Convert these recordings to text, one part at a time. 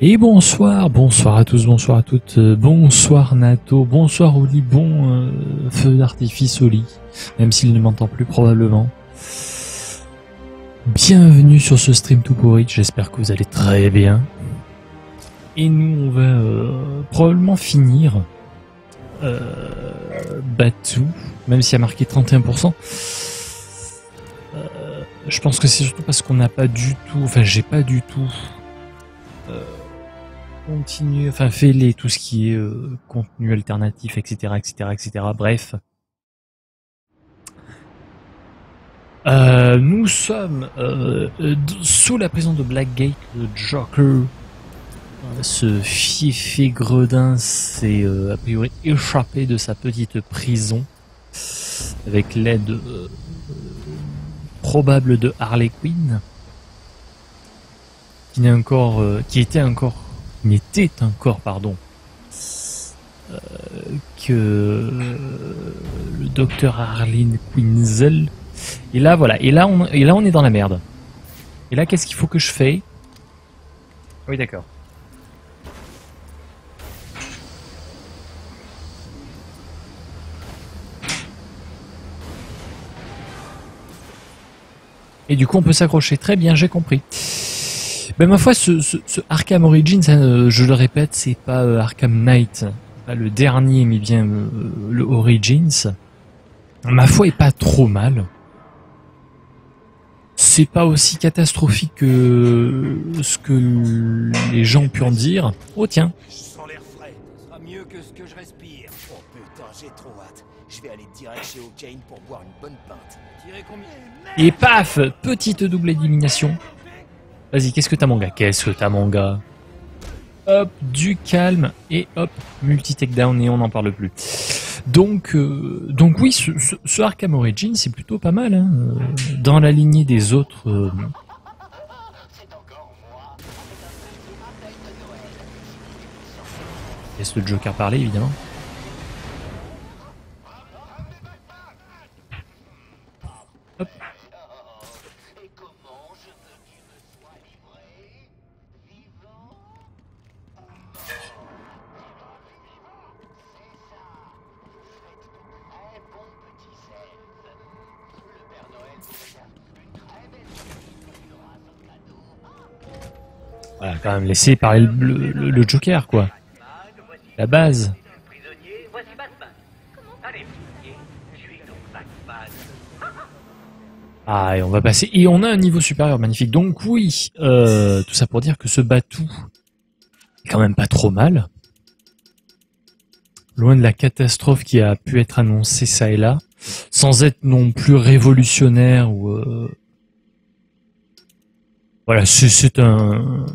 Et bonsoir, bonsoir à tous, bonsoir à toutes, bonsoir Nato, bonsoir Oli, bon feu d'artifice Oli, même s'il ne m'entend plus probablement. Bienvenue sur ce stream tout pourri, j'espère que vous allez très bien. Et nous on va probablement finir Batu, même s'il y a marqué 31%. Je pense que c'est surtout parce qu'on n'a pas du tout, enfin j'ai pas du tout continué, enfin fait tout ce qui est contenu alternatif, etc., etc., etc. Bref. Nous sommes sous la prison de Blackgate. Le Joker, ce fiefé gredin, s'est a priori échappé de sa petite prison avec l'aide probable de Harley Quinn, qui était encore, que le docteur Harleen Quinzel. Et là voilà, et là on est dans la merde. Et là qu'est-ce qu'il faut que je fais? Oui d'accord. Et du coup on peut s'accrocher, très bien, j'ai compris. Ben ma foi, ce Arkham Origins, je le répète, c'est pas Arkham Knight, pas le dernier, mais bien le Origins. Ma foi est pas trop mal. C'est pas aussi catastrophique que ce que les gens ont pu en dire. Oh tiens. Je sens l'air frais. Ce sera mieux que ce que je respire. Oh putain, j'ai trop hâte. Je vais aller direct chez O'Kane pour boire une bonne pinte. Tirez combien? Et paf, petite double élimination. Vas-y, qu'est-ce que t'as mon gars? Qu'est-ce que t'as mon gars? Hop, du calme et hop, multi-takedown et on n'en parle plus. Donc oui, ce Arkham Origins c'est plutôt pas mal, hein, dans la lignée des autres. Laisse le Joker parler évidemment. Hop. Voilà, quand même laisser parler le Joker, quoi. La base. Ah, et on va passer. Et on a un niveau supérieur, magnifique. Donc oui, tout ça pour dire que ce Batu est quand même pas trop mal. Loin de la catastrophe qui a pu être annoncée ça et là, sans être non plus révolutionnaire ou... Voilà, c'est un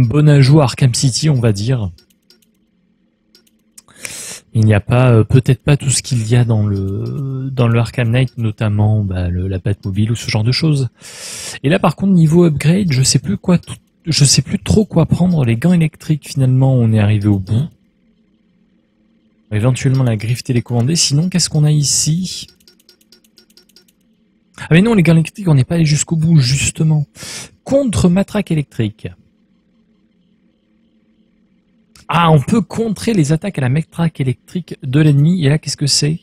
bon ajout à Arkham City, on va dire. Il n'y a pas peut-être pas tout ce qu'il y a dans le Arkham Knight, notamment la Batmobile ou ce genre de choses. Et là par contre niveau upgrade, je sais plus trop quoi prendre. Les gants électriques, finalement on est arrivé au bout. Éventuellement la griffe télécommandée. Sinon qu'est-ce qu'on a ici? Ah mais non, les gants électriques, on n'est pas allé jusqu'au bout, justement. Contre matraque électrique. Ah, on peut contrer les attaques à la matraque électrique de l'ennemi. Et là, qu'est-ce que c'est?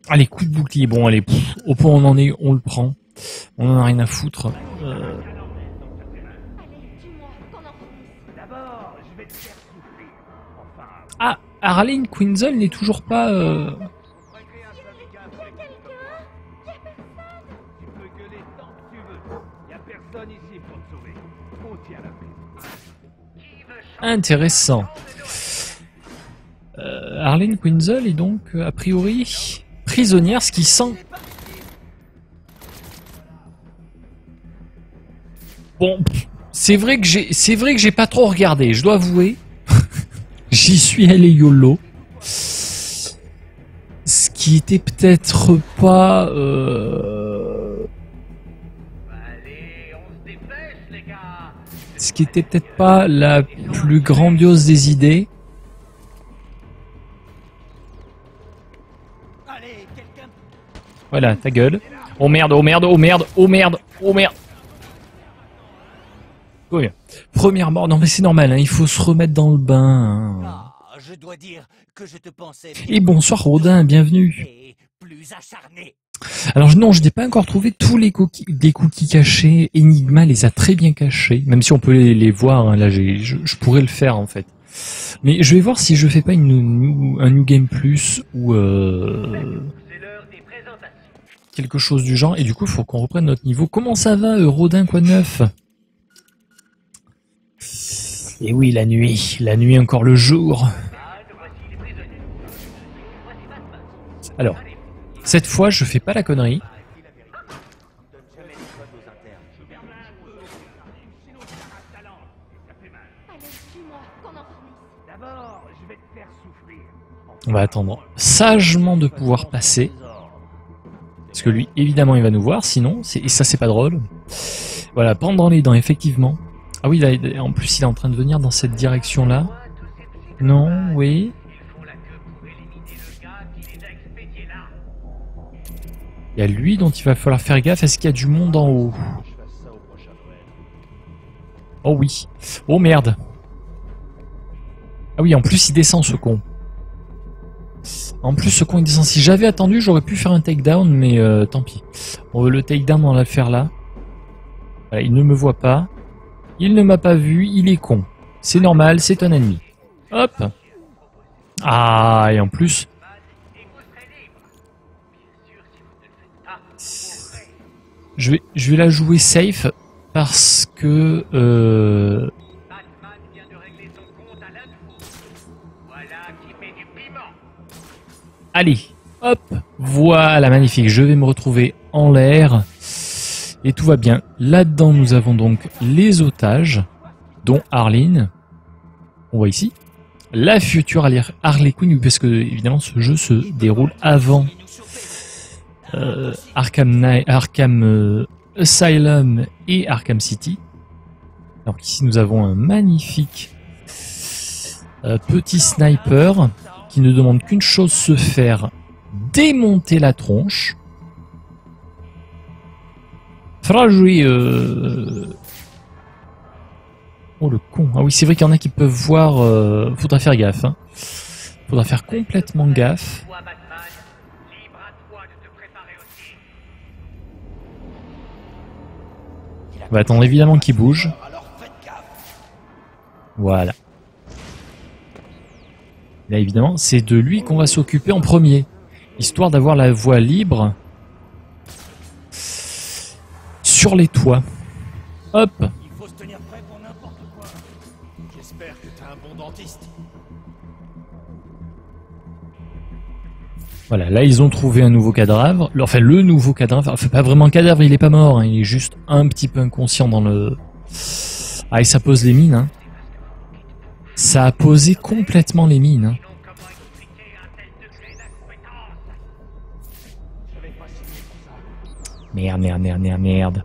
Ah, les coups de bouclier. Bon, allez, au point où on en est, on le prend. On en a rien à foutre. Ah, Harleen Quinzel n'est toujours pas... Intéressant. Harleen Quinzel est donc a priori prisonnière, ce qui sent. Bon, c'est vrai que j'ai pas trop regardé, je dois avouer. J'y suis allé YOLO. Ce qui était peut-être pas. Ce qui était peut-être pas la plus grandiose des idées. Voilà, ta gueule. Oh merde, oh merde, oh merde, oh merde, oh merde. Oui. Première mort, non mais c'est normal, hein, il faut se remettre dans le bain. Hein. Ah, je dois dire que je te pensais Et bonsoir Rodin, bienvenue. et plus acharné. Alors non, je n'ai pas encore trouvé tous les des cookies cachés. Enigma les a très bien cachés, même si on peut les voir. Hein, là, je pourrais le faire en fait. Mais je vais voir si je fais pas un New Game Plus ou quelque chose du genre. Et du coup, il faut qu'on reprenne notre niveau. Comment ça va, Rodin, quoi de neuf? Et oui, la nuit encore le jour. Alors, cette fois, je fais pas la connerie. On va attendre sagement de pouvoir passer. Parce que lui, évidemment, il va nous voir. Sinon, et ça, c'est pas drôle. Voilà, pendant les dents, effectivement. Ah oui, là, en plus, il est en train de venir dans cette direction-là. Non, oui. Il y a lui dont il va falloir faire gaffe. Est-ce qu'il y a du monde en haut? Oh oui. Oh merde. Ah oui, en plus, il descend, ce con. En plus, ce con, il descend. Si j'avais attendu, j'aurais pu faire un takedown, mais tant pis. Bon, le takedown, on va le faire là. Voilà, il ne me voit pas. Il ne m'a pas vu, il est con. C'est normal, c'est un ennemi. Hop. Ah, et en plus... Je vais la jouer safe parce que... Allez, hop, voilà, magnifique. Je vais me retrouver en l'air. Et tout va bien. Là-dedans, nous avons donc les otages, dont Arline. On voit ici. La future Harley Quinn, parce que, évidemment, ce jeu se déroule avant Arkham Asylum et Arkham City. Alors ici, nous avons un magnifique petit sniper qui ne demande qu'une chose, se faire démonter la tronche. Faudra jouer... Oh le con. Ah oui, c'est vrai qu'il y en a qui peuvent voir... Faudra faire gaffe. Hein. Faudra faire complètement gaffe. On va attendre évidemment qu'il bouge. Voilà. Là évidemment, c'est de lui qu'on va s'occuper en premier. Histoire d'avoir la voie libre sur les toits. Hop. Il faut se tenir prêt pour n'importe quoi. J'espère que t'as un bon dentiste. Voilà, là ils ont trouvé un nouveau cadavre. Enfin, le nouveau cadavre. Enfin, pas vraiment cadavre, il est pas mort. Hein. Il est juste un petit peu inconscient dans le... Ah, et ça pose les mines. Hein. Ça a posé complètement les mines. Hein. Merde, merde, merde, merde, merde.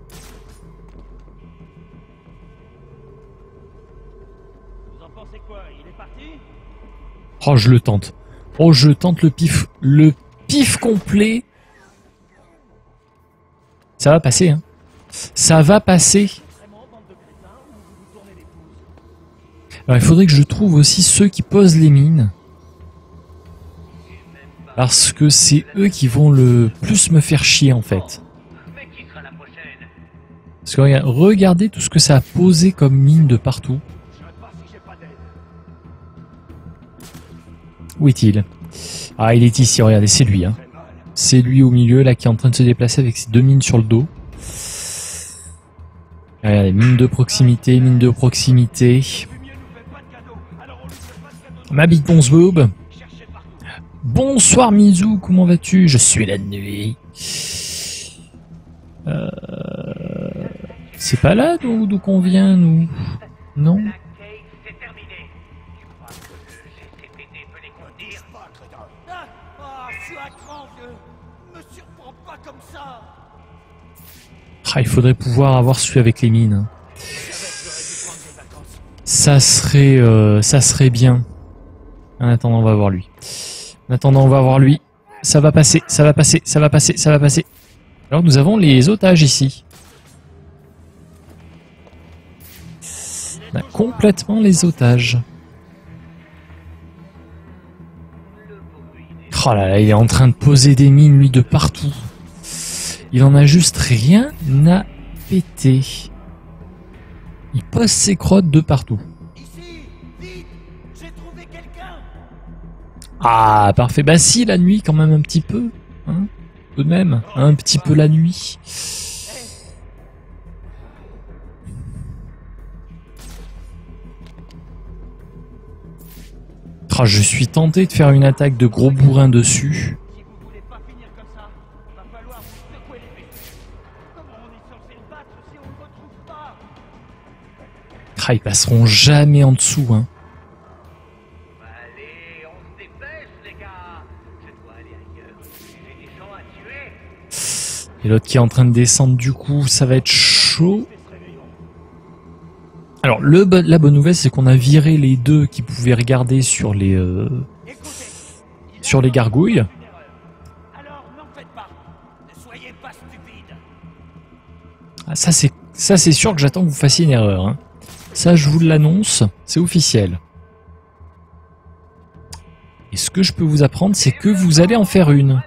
Vous en pensez quoi? Il est parti? Oh, je le tente. Oh, je tente le pif. Le pif complet. Ça va passer, hein. Ça va passer. Alors, il faudrait que je trouve aussi ceux qui posent les mines. Parce que c'est eux qui vont le plus me faire chier, en fait. Parce que regardez tout ce que ça a posé comme mine de partout. Où est-il? Ah, il est ici, regardez, c'est lui. Hein. C'est lui au milieu, là, qui est en train de se déplacer avec ses deux mines sur le dos. Regardez, mine de proximité, mine de proximité. Ma bite ponce boob. Bonsoir Mizu, comment vas-tu? Je suis la nuit. C'est pas là d'où qu'on vient, nous? Non? Ah, il faudrait pouvoir avoir celui avec les mines. Ça serait bien. En attendant, on va voir lui. En attendant, on va voir lui. Ça va passer, ça va passer, ça va passer, ça va passer. Alors nous avons les otages ici. On a complètement les otages. Oh là là, il est en train de poser des mines, lui, de partout. Il en a juste rien à péter. Il pose ses crottes de partout. Ici, vite, j'ai trouvé quelqu'un. Ah, parfait. Bah si, la nuit, quand même, un petit peu. Hein, tout de même, un petit peu la nuit. Oh, je suis tenté de faire une attaque de gros bourrin dessus. Si vous voulez pas finir comme ça, va falloir vous secouer l'épée. Comment on est censé le battre si on ne retrouve pas? Ah, ils passeront jamais en dessous, hein. Allez, on se dépêche, les gars. Je dois aller ailleurs. J'ai des gens à tuer. Et l'autre qui est en train de descendre du coup, ça va être chaud. Alors, la bonne nouvelle, c'est qu'on a viré les deux qui pouvaient regarder sur les gargouilles. Alors n'en faites pas. Ne soyez pas stupide. Ah, ça c'est sûr que j'attends que vous fassiez une erreur. Hein. Ça, je vous l'annonce, c'est officiel. Et ce que je peux vous apprendre, c'est que vous allez en faire une.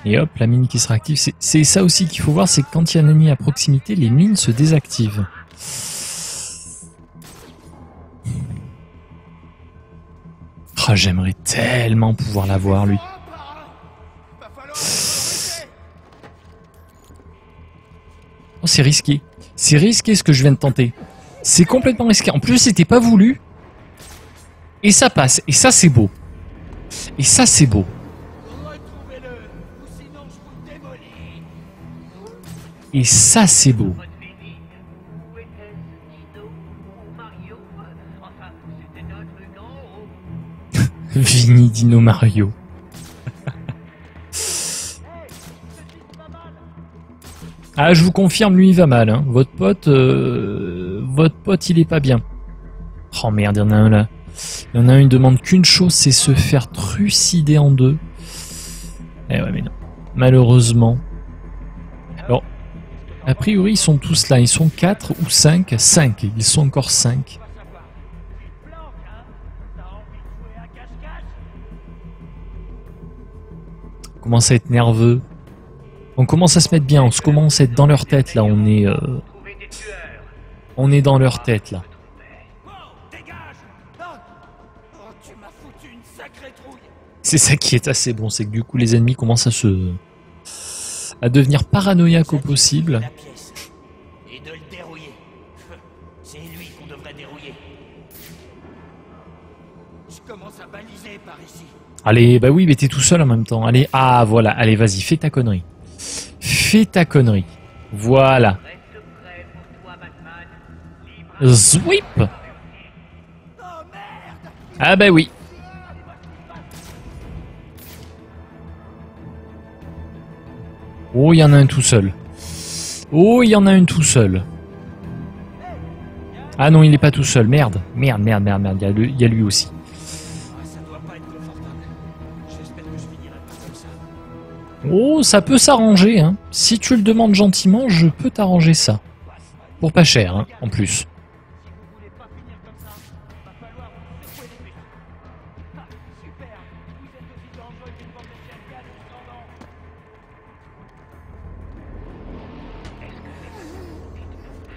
Et hop, la mine qui sera active. C'est ça aussi qu'il faut voir, c'est que quand il y a un ennemi à proximité, les mines se désactivent. Oh, j'aimerais tellement pouvoir l'avoir, lui. Oh, c'est risqué. C'est risqué ce que je viens de tenter. C'est complètement risqué. En plus, c'était pas voulu. Et ça passe. Et ça, c'est beau. Et ça, c'est beau. Retrouvez-le, ou sinon je vous démolis. Et ça, c'est beau. Où était-ce, Dino ou Mario? Enfin, c'était notre grand. Vini, Dino, Mario. Ah, je vous confirme, lui, il va mal. Hein. Votre pote, il est pas bien. Oh merde, il y en a un là. Il y en a un, il demande qu'une chose, c'est se faire trucider en deux. Eh ouais, mais non. Malheureusement. Alors, a priori, ils sont tous là. Ils sont 4 ou 5. 5. Ils sont encore 5. On commence à être nerveux. On commence à se mettre bien. On se commence à être dans leur tête, là. On est dans leur tête, là. C'est ça qui est assez bon, c'est que du coup les ennemis commencent à devenir paranoïaques au possible. La pièce. Et de le dérouiller. C'est lui qu'on devrait dérouiller. Je commence à baliser par ici. Allez, bah oui, mais t'es tout seul en même temps. Allez, ah voilà, allez, vas-y, fais ta connerie. Fais ta connerie. Voilà. Reste prêt pour toi, Batman. Libre. Zwip. Ah bah oui. Oh, il y en a un tout seul. Oh, il y en a un tout seul. Ah non, il n'est pas tout seul. Merde. Merde. Il y a lui aussi. Ça doit pas être confortable. J'espère que je finirai pas comme ça. Oh, ça peut s'arranger. Hein. Si tu le demandes gentiment, je peux t'arranger ça. Pour pas cher, hein, en plus.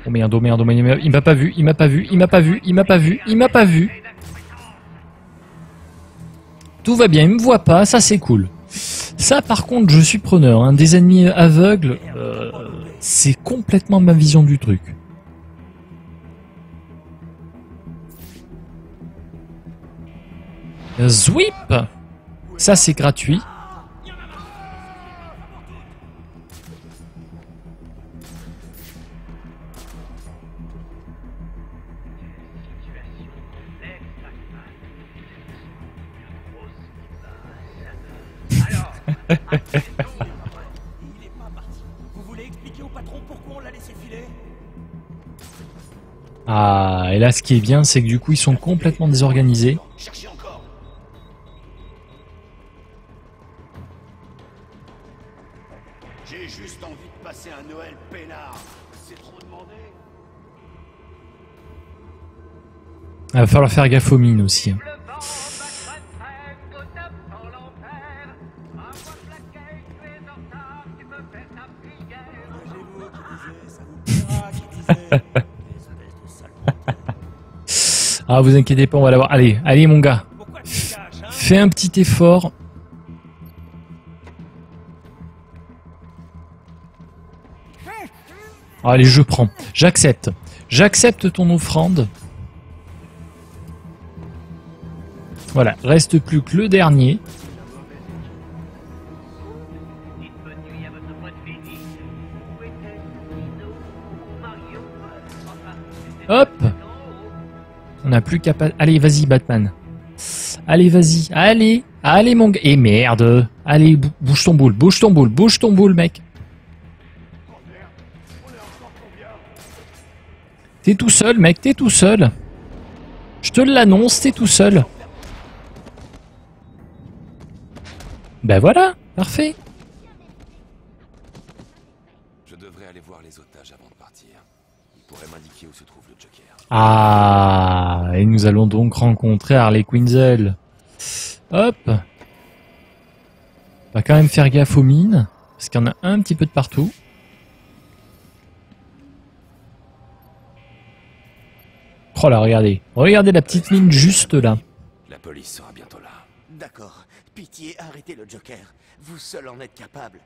Oh merde, il m'a pas vu. Tout va bien, il me voit pas, ça c'est cool. Ça par contre, je suis preneur. Hein. Des ennemis aveugles, c'est complètement ma vision du truc. Zwip. Ça c'est gratuit. Il est pas parti. Vous voulez expliquer au patron pourquoi on l'a laissé filer? Ah, et là ce qui est bien, c'est que du coup ils sont complètement désorganisés. Cherchez encore. J'ai juste envie de passer un Noël peinard. C'est trop demandé. Il va falloir faire gaffe aux mines aussi. Hein. Le vent, Batman traîne, Gotham dans l'enfer. À voix plaquée, tu es en retard, tu peux faire ta prière. Ah, vous inquiétez pas, on va l'avoir. Allez, allez mon gars. Pourquoi tu te caches, hein? Fais un petit effort. Allez, je prends. J'accepte. J'accepte ton offrande. Voilà, reste plus que le dernier. Dites bonne nuit à votre pote Fini. Où était Nino ou Mario? Enfin, c'était Hop. en haut. On n'a plus qu'à... Allez, vas-y, Batman. Allez, vas-y. Allez. Allez, mon gars. Et merde. Allez, bouge ton boule. Bouge ton boule. Bouge ton boule, mec. T'es tout seul, mec. T'es tout seul. Je te l'annonce, t'es tout seul. Ben voilà. Parfait. Je devrais aller voir les otages avant de partir. Ils pourraient m'indiquer où se trouve le Joker. Ah, et nous allons donc rencontrer Harley Quinzel. Hop. On va quand même faire gaffe aux mines, parce qu'il y en a un petit peu de partout. Oh là, regardez. Regardez la petite mine juste là. La police sera bientôt là. D'accord. Pitié, arrêtez le Joker. Vous seul en êtes capable.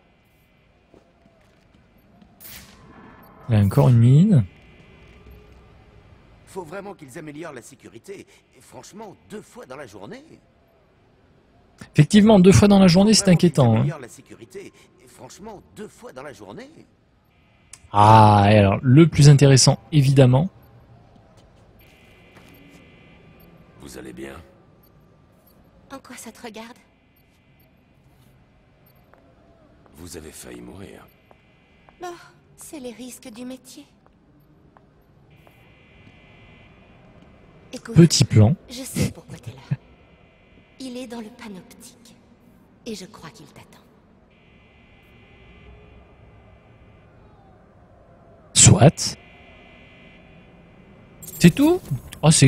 Il y a encore une mine. Faut vraiment qu'ils améliorent la sécurité. Et franchement, 2 fois dans la journée. Effectivement, 2 fois dans la journée, c'est Vraiment qu'ils inquiétant. Hein. améliorent la sécurité. Et franchement, 2 fois dans la journée. Ah, et alors, le plus intéressant, évidemment. Vous allez bien? En quoi ça te regarde? Vous avez failli mourir. Oh, c'est les risques du métier. Écoute, Petit plan. je sais pourquoi t'es là. Il est dans le panoptique. Et je crois qu'il t'attend. Soit. C'est tout? Oh, c'est...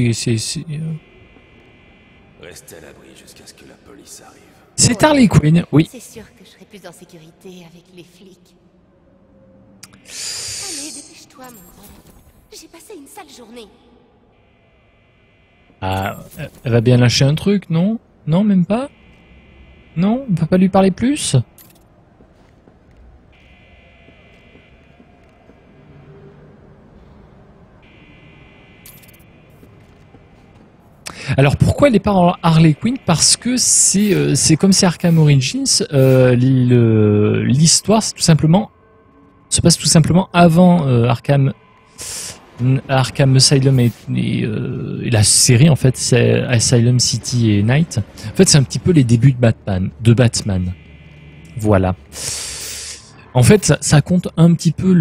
Restez à l'abri jusqu'à ce que la police arrive. C'est Harley Quinn, oui. C'est sûr que je serai plus en sécurité avec les flics. Allez, dépêche-toi, mon grand. J'ai passé une sale journée. Ah, elle va bien lâcher un truc, non? Non, même pas? Non, on peut pas lui parler plus? Alors pourquoi elle n'est pas en Harley Quinn? Parce que c'est comme c'est Arkham Origins, l'histoire se passe tout simplement avant Arkham Asylum et la série en fait, c'est Asylum City et Night. En fait, c'est un petit peu les débuts de Batman. Voilà. En fait, ça compte un petit peu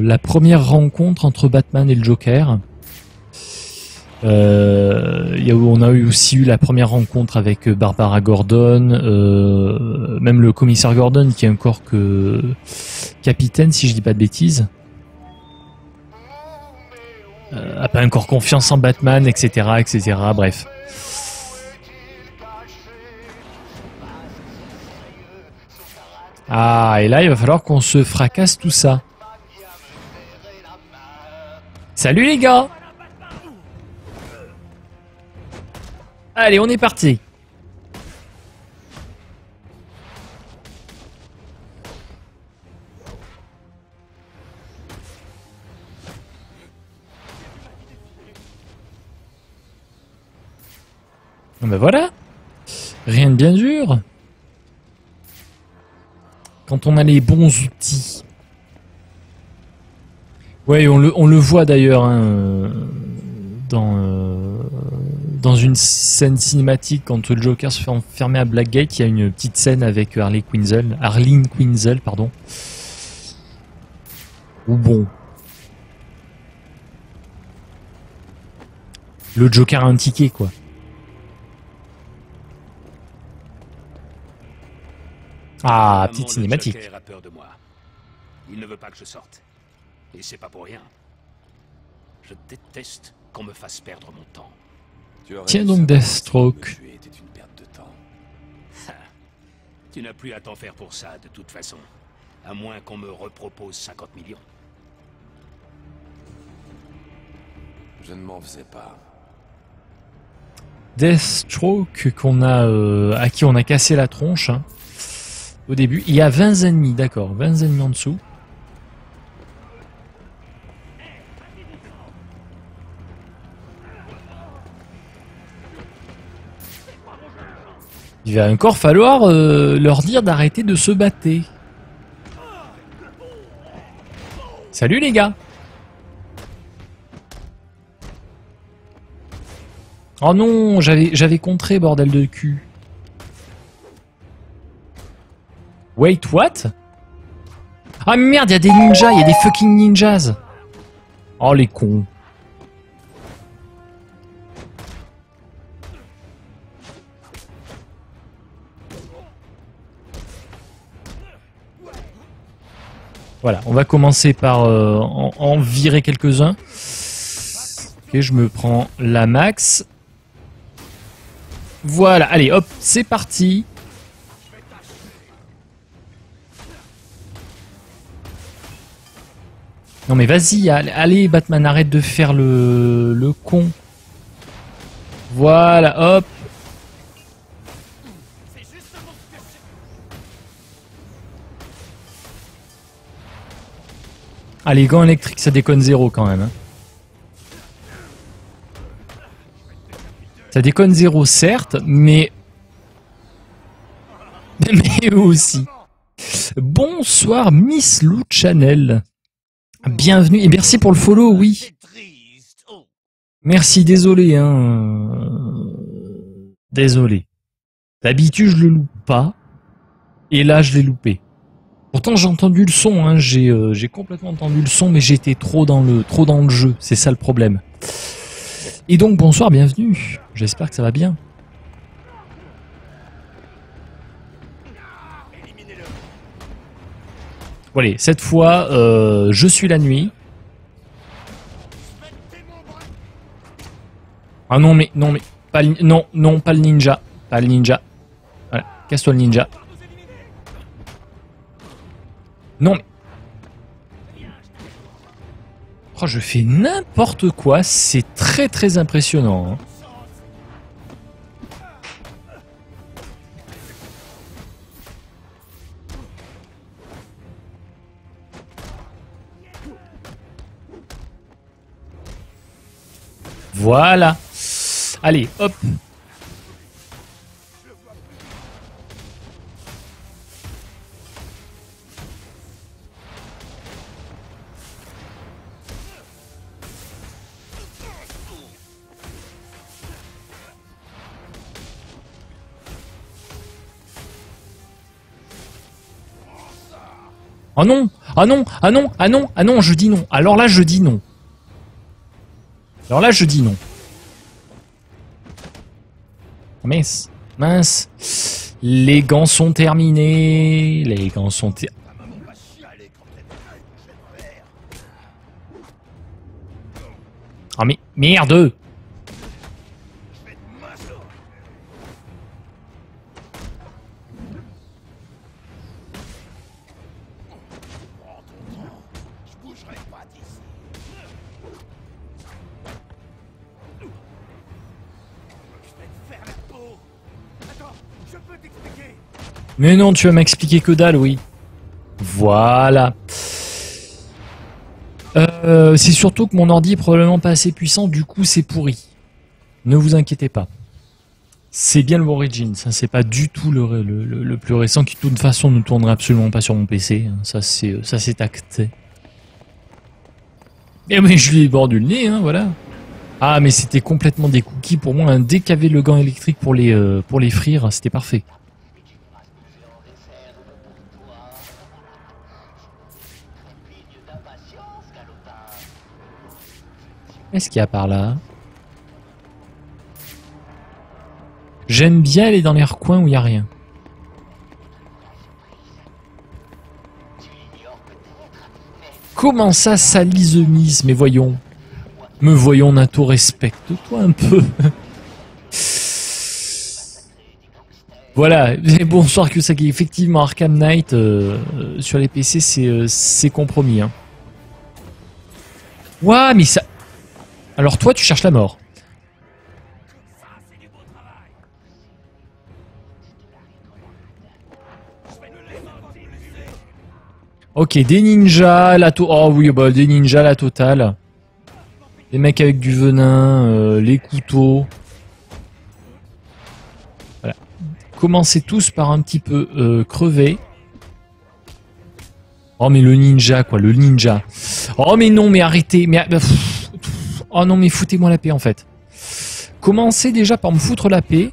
la première rencontre entre Batman et le Joker. On a aussi eu la première rencontre avec Barbara Gordon, même le commissaire Gordon qui est encore que capitaine si je dis pas de bêtises. A pas encore confiance en Batman, etc., etc. Bref. Ah, et là il va falloir qu'on se fracasse tout ça. Salut les gars! Allez, on est parti. Ben voilà. Rien de bien dur. Quand on a les bons outils. Ouais, on le voit d'ailleurs hein, dans une scène cinématique quand le Joker se fait enfermer à Blackgate, il y a une petite scène avec Arlene Quinzel, pardon. Ou bon. Le Joker a un ticket, quoi. Ah, Maman, petite le cinématique. Joker a peur de moi. Il ne veut pas que je sorte. Et c'est pas pour rien. Je déteste qu'on me fasse perdre mon temps. Tu aurais Tiens dû donc savoir que Deathstroke. me tuer était une perte de temps. Tu n'as plus à t'en faire pour ça, de toute façon. À moins qu'on me repropose 50 millions. Je ne m'en faisais pas. Deathstroke qu'on a, à qui on a cassé la tronche hein, au début. Il y a 20 ennemis, d'accord. 20 ennemis en dessous. Il va encore falloir leur dire d'arrêter de se battre. Salut les gars. Oh non, j'avais contré, bordel de cul. Wait, what? Ah merde, il y a des ninjas, il y a des fucking ninjas. Oh les cons. Voilà, on va commencer par en virer quelques-uns. Ok, je me prends la max. Voilà, allez, hop, c'est parti. Non mais vas-y, allez Batman, arrête de faire le con. Voilà, hop. Ah, les gants électriques, ça déconne zéro quand même. Hein. Ça déconne zéro, certes, mais... mais eux aussi. Bonsoir, Miss Lou Channel. Bienvenue, et merci pour le follow, oui. Merci, désolé, hein. Désolé. D'habitude, je le loupe pas. Et là, je l'ai loupé. Pourtant j'ai entendu le son, hein, j'ai complètement entendu le son, mais j'étais trop dans le jeu, c'est ça le problème. Et donc bonsoir, bienvenue, j'espère que ça va bien. Bon, allez, cette fois, je suis la nuit. Ah non mais, pas le, non, pas le ninja, pas le ninja. Voilà, casse-toi le ninja. Non mais... Oh, je fais n'importe quoi, c'est très très impressionnant. Hein. Voilà. Allez, hop. Oh non! Ah non! Ah non! Ah non! Ah non! Je dis non! Alors là, je dis non. Alors là, je dis non. Mince! Mince! Les gants sont terminés! Les gants sont terminés. Ah mais merde! Mais non, tu vas m'expliquer que dalle, oui. Voilà. C'est surtout que mon ordi est probablement pas assez puissant, du coup c'est pourri. Ne vous inquiétez pas. C'est bien le Origins, ça c'est pas du tout le plus récent qui de toute façon ne tournera absolument pas sur mon PC. Ça c'est acté. Et mais je lui ai mordu le nez, hein, voilà. Ah mais c'était complètement des cookies pour moi. Hein. Dès qu'il y avait le gant électrique pour les frire, c'était parfait. Qu'est-ce qu'il y a par là? J'aime bien aller dans les recoins où il n'y a rien. Comment ça, Sally the Miss? Mais voyons. Me voyons, Nato, respecte-toi un peu. Voilà, et bonsoir Kusaki. Effectivement, Arkham Knight sur les PC, c'est compromis. Hein. Ouah, mais ça... Alors toi, tu cherches la mort. Ok, des ninjas, oh oui, bah des ninjas la totale. Les mecs avec du venin, les couteaux. Voilà. Commencez tous par un petit peu crever. Oh mais le ninja quoi, le ninja. Oh mais non mais arrêtez, mais oh non mais foutez-moi la paix en fait. Commencez déjà par me foutre la paix.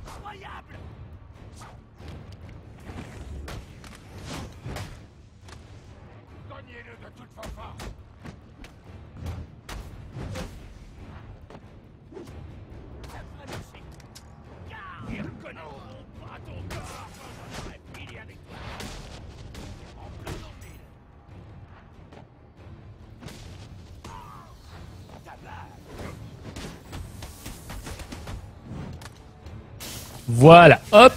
Voilà, hop.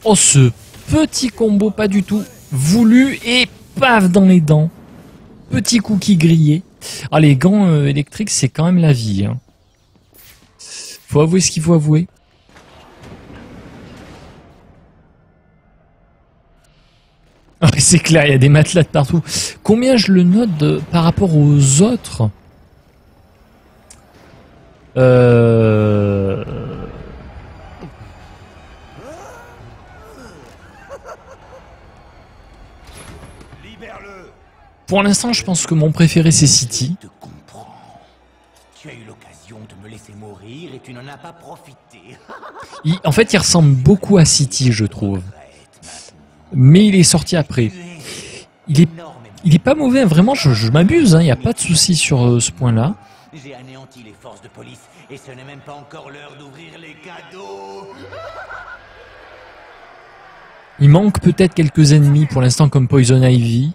Oh, ce petit combo pas du tout voulu et paf dans les dents. Petit cookie grillé. Ah, les gants électriques, c'est quand même la vie. Hein. Faut avouer ce qu'il faut avouer. C'est clair, il y a des matelas de partout. Combien je le note par rapport aux autres? Pour l'instant, je pense que mon préféré, c'est City. Je te comprends. Tu as eu l'occasion de me laisser mourir et tu n'en as pas profité. En fait, il ressemble beaucoup à City, je trouve. Mais il est sorti après. Il est pas mauvais, vraiment, je m'abuse, hein, il n'y a pas de souci sur ce point-là. J'ai anéanti les forces de police et ce n'est même pas encore l'heure d'ouvrir les cadeaux. Il manque peut-être quelques ennemis pour l'instant comme Poison Ivy.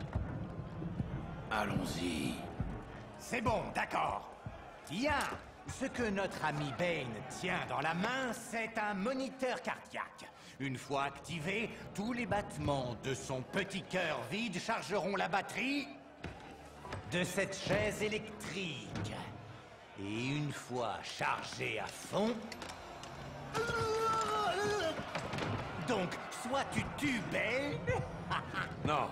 Allons-y. C'est bon, d'accord. Tiens, ce que notre ami Bane tient dans la main, c'est un moniteur cardiaque. Une fois activé, tous les battements de son petit cœur vide chargeront la batterie de cette chaise électrique. Et une fois chargé à fond... Donc, soit tu tues Bane... Non,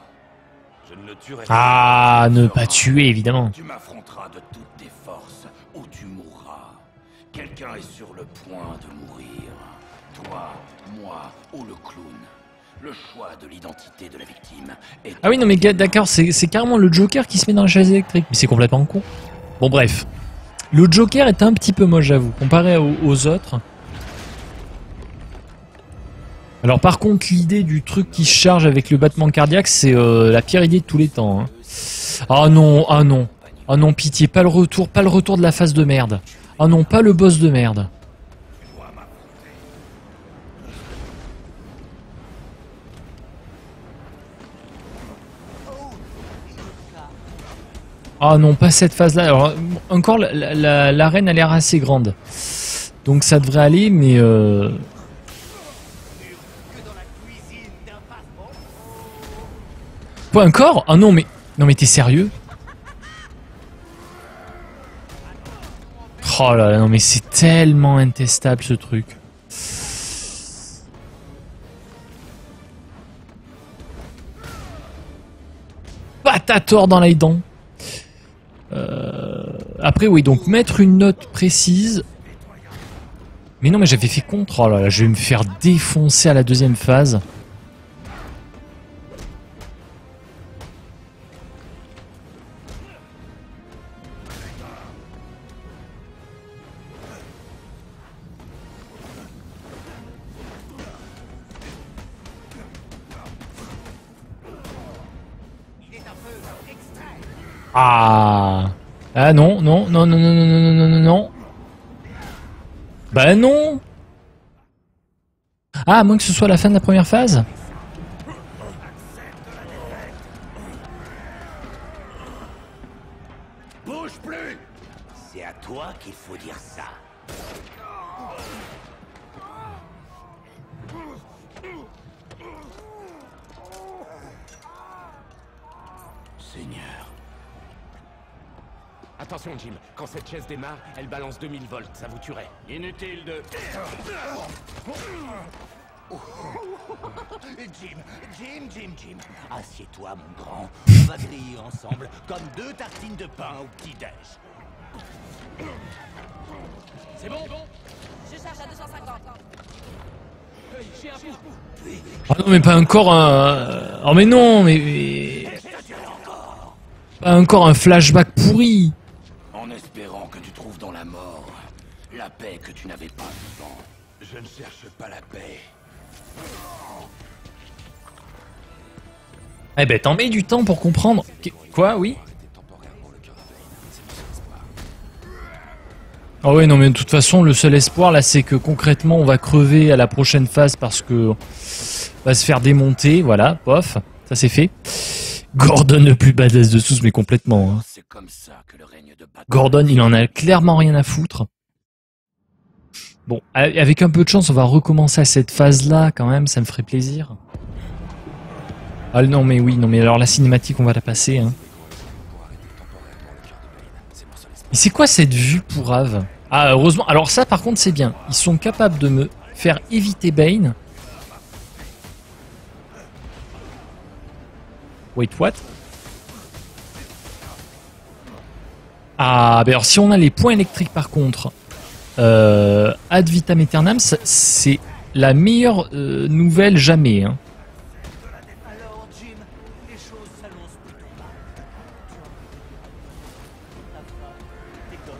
je ne le tuerai Ah, pas. ne pas tuer, évidemment. Tu m'affronteras de toutes tes forces, ou tu mourras. Quelqu'un est sur le point de mourir. Toi, moi ou le clown. Le choix de l'identité de la victime est... Ah oui, non mais d'accord, c'est carrément le Joker qui se met dans la chaise électrique. Mais c'est complètement con. Bon bref. Le Joker est un petit peu moche, j'avoue, comparé aux autres. Alors par contre, l'idée du truc qui se charge avec le battement cardiaque, c'est la pire idée de tous les temps. Hein. Ah non, ah non. Ah non, pitié, pas le retour de la phase de merde. Ah non, pas le boss de merde. Ah non, pas cette phase-là. Alors, encore, l'arène a l'air assez grande. Donc ça devrait aller, mais... Quoi, encore? Ah non, mais... Non, mais t'es sérieux? Oh là là, non, mais c'est tellement intestable, ce truc. Patator dans les dents. Après oui, donc mettre une note précise. Mais non, mais j'avais fait contre. Oh là là, je vais me faire défoncer à la deuxième phase. Ah. Ah non, non, non, non, non, non, non, non, non, non. Bah non. Ah, à moins que ce soit la fin de la première phase. Bouge plus! C'est à toi qu'il faut dire ça. Seigneur. Attention, Jim. Quand cette chaise démarre, elle balance 2000 volts. Ça vous tuerait. Inutile de... Jim. Assieds-toi, mon grand. On va griller ensemble comme 2 tartines de pain au petit-déj. C'est bon? Je charge à 250. J'ai un fou. Ah non, mais pas encore un... Oh mais non, mais... Pas encore un flashback pourri. En espérant que tu trouves dans la mort la paix que tu n'avais pas avant. Je ne cherche pas la paix. Eh ben, t'en mets du temps pour comprendre. Quoi, oui? Ah ouais, non, mais de toute façon, le seul espoir, là, c'est que concrètement, on va crever à la prochaine phase parce que on va se faire démonter. Voilà, pof, ça c'est fait. Gordon le plus badass de tous, mais complètement. Hein. C'est comme ça que le règne de Batman... Gordon, il en a clairement rien à foutre. Bon, avec un peu de chance, on va recommencer à cette phase-là, quand même, ça me ferait plaisir. Ah non, mais oui, non, mais alors la cinématique, on va la passer. Hein. Et c'est quoi cette vue pourrave? Ah, heureusement. Alors ça, par contre, c'est bien. Ils sont capables de me faire éviter Bane. Wait, what? Ah, ben alors si on a les points électriques, par contre, ad vitam aeternam, c'est la meilleure nouvelle jamais. Hein. Alors, Jim, les choses s'annoncent plutôt mal. La femme, tes gosses.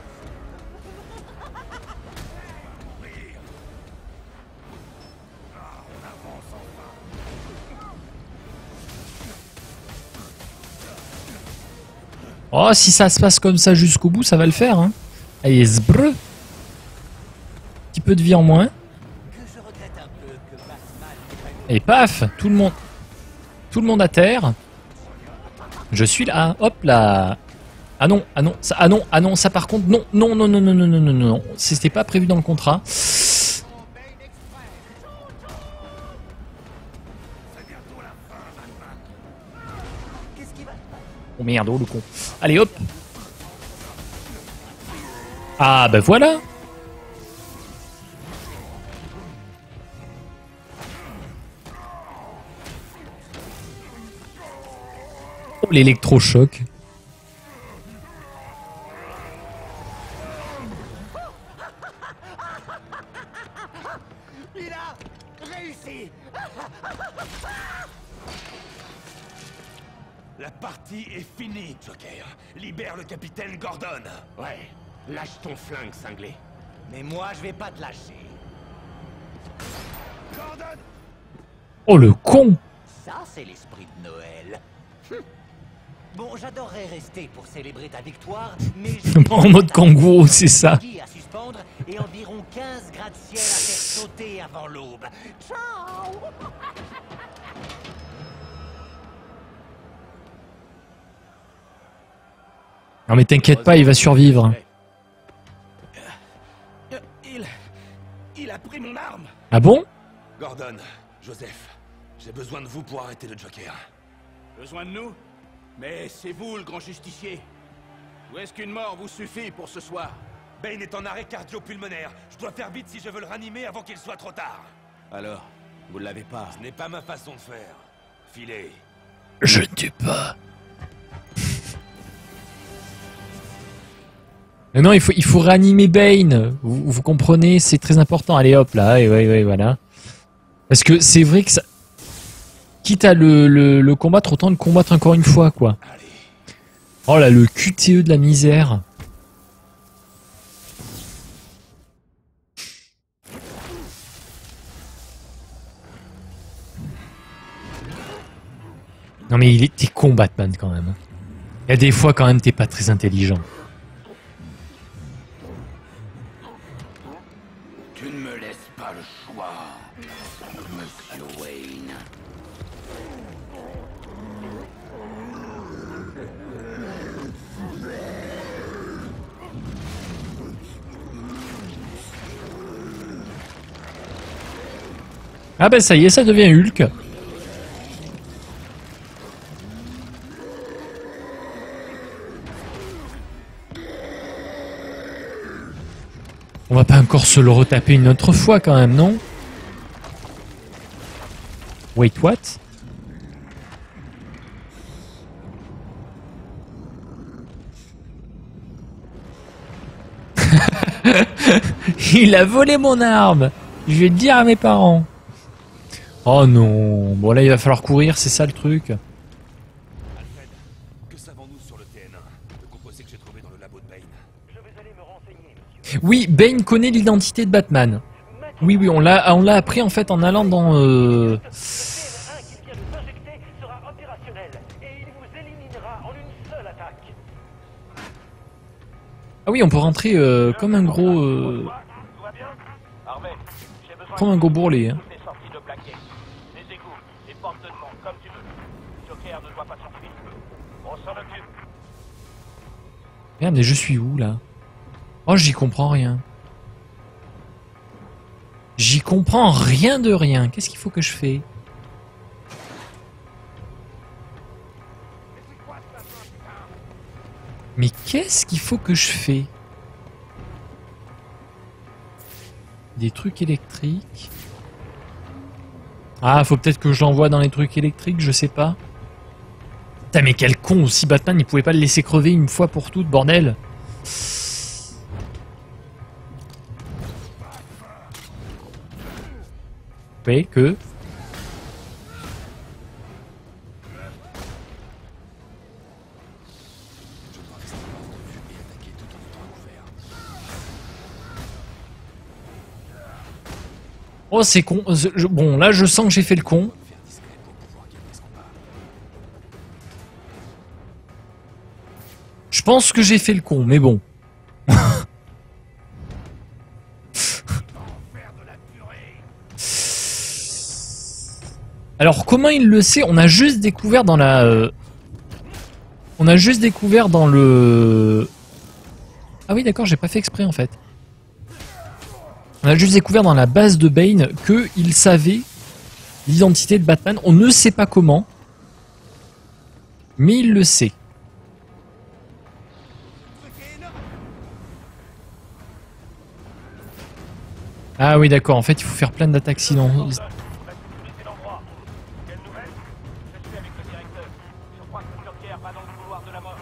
Oh, si ça se passe comme ça jusqu'au bout, ça va le faire. Hein. Allez, zbrr. Petit peu de vie en moins. Que je regrette un peu que Batman prenne Et paf, tout le monde à terre. Je suis là, hop là. Ah non, ça par contre, non, c'était pas prévu dans le contrat. Oh merde, oh le con. Allez hop. Ah bah voilà. Oh l'électrochoc. Il a réussi. La partie est finie, Joker. Libère le capitaine Gordon. Ouais. Lâche ton flingue, cinglé. Mais moi, je vais pas te lâcher. Gordon! Oh le con. Ça, c'est l'esprit de Noël. Bon, j'adorerais rester pour célébrer ta victoire, mais j'ai En mode kangourou, c'est ça. à suspendre et environ 15 gratte-ciel à faire sauter avant l'aube. Ciao! Non mais t'inquiète pas, il va survivre. Il a pris mon arme! Ah bon? Gordon, Joseph, j'ai besoin de vous pour arrêter le Joker. Besoin de nous? Mais c'est vous le grand justicier. Ou est-ce qu'une mort vous suffit pour ce soir? Bane est en arrêt cardio-pulmonaire. Je dois faire vite si je veux le ranimer avant qu'il soit trop tard. Alors, vous l'avez pas. Ce n'est pas ma façon de faire. Filez. Je ne tue pas. Mais non, il faut réanimer Bane. Vous comprenez, c'est très important. Allez hop là, et ouais, voilà. Parce que c'est vrai que ça... Quitte à le combattre, autant le combattre encore une fois, quoi. Oh là, le QTE de la misère. Non mais t'es con, Batman, quand même. Il y a des fois, quand même, t'es pas très intelligent. Tu ne me laisses pas le choix, Monsieur Wayne. Ah ben ça y est, ça devient Hulk. On va pas encore se le retaper une autre fois quand même, non? Wait, what? Il a volé mon arme. Je vais le dire à mes parents. Oh non. Bon là il va falloir courir, c'est ça le truc. Alfred, que savons-nous sur le TN1, le composé que j'ai trouvé dans le labo de Bane? Je vais aller me renseigner, monsieur. Oui, Bane connaît l'identité de Batman. Oui, on l'a appris en fait en allant dans... Le TN1 qui vient de s'injecter sera opérationnel et il vous éliminera en une seule attaque. Ah oui, on peut rentrer comme un gros... Tout va bien? Harvey, j'ai besoin comme un gros bourrelet. Hein. des sorties de Blackgate. Les égouts, les portes de devant, comme tu veux. Joker ne doit pas s'enfuir. On s'en occupe. Merde, mais je suis où là? Oh, j'y comprends rien. J'y comprends rien de rien. Qu'est-ce qu'il faut que je fais? Mais qu'est-ce qu'il faut que je fais? Des trucs électriques. Ah, faut peut-être que je l'envoie dans les trucs électriques, je sais pas. Putain, mais quel con aussi, Batman, il pouvait pas le laisser crever une fois pour toutes, bordel. Oui, que... Oh, c'est con. Bon, là, je sens que j'ai fait le con. Je pense que j'ai fait le con, mais bon. Alors, comment il le sait? On a juste découvert dans la... On a juste découvert dans le... Ah oui, d'accord, j'ai pas fait exprès, en fait. On a juste découvert dans la base de Bane qu'il savait l'identité de Batman. On ne sait pas comment, mais il le sait. Ah oui, d'accord. En fait, il faut faire plein d'attaques sinon. Quelle nouvelle? Je suis avec le directeur. Je crois que Joker va dans le couloir de la mort.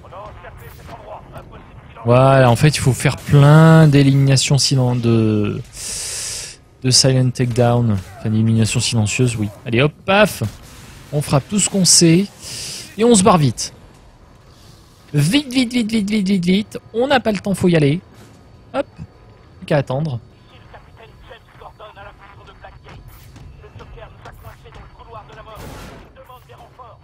On a encerclé cet endroit. Impossible qu'il en... Voilà, en fait, il faut faire plein d'éliminations de silent takedown. Enfin, d'élimination silencieuse, oui. Allez, hop, paf. On frappe tout ce qu'on sait. Et on se barre vite. Vite, vite, vite, vite, vite, vite, vite. On n'a pas le temps, faut y aller. Hop. Plus qu'à attendre. Ici le capitaine James Gordon à la prison de Blackgate. Le Joker nous a coincés dans le couloir de la mort. Il demande des renforts.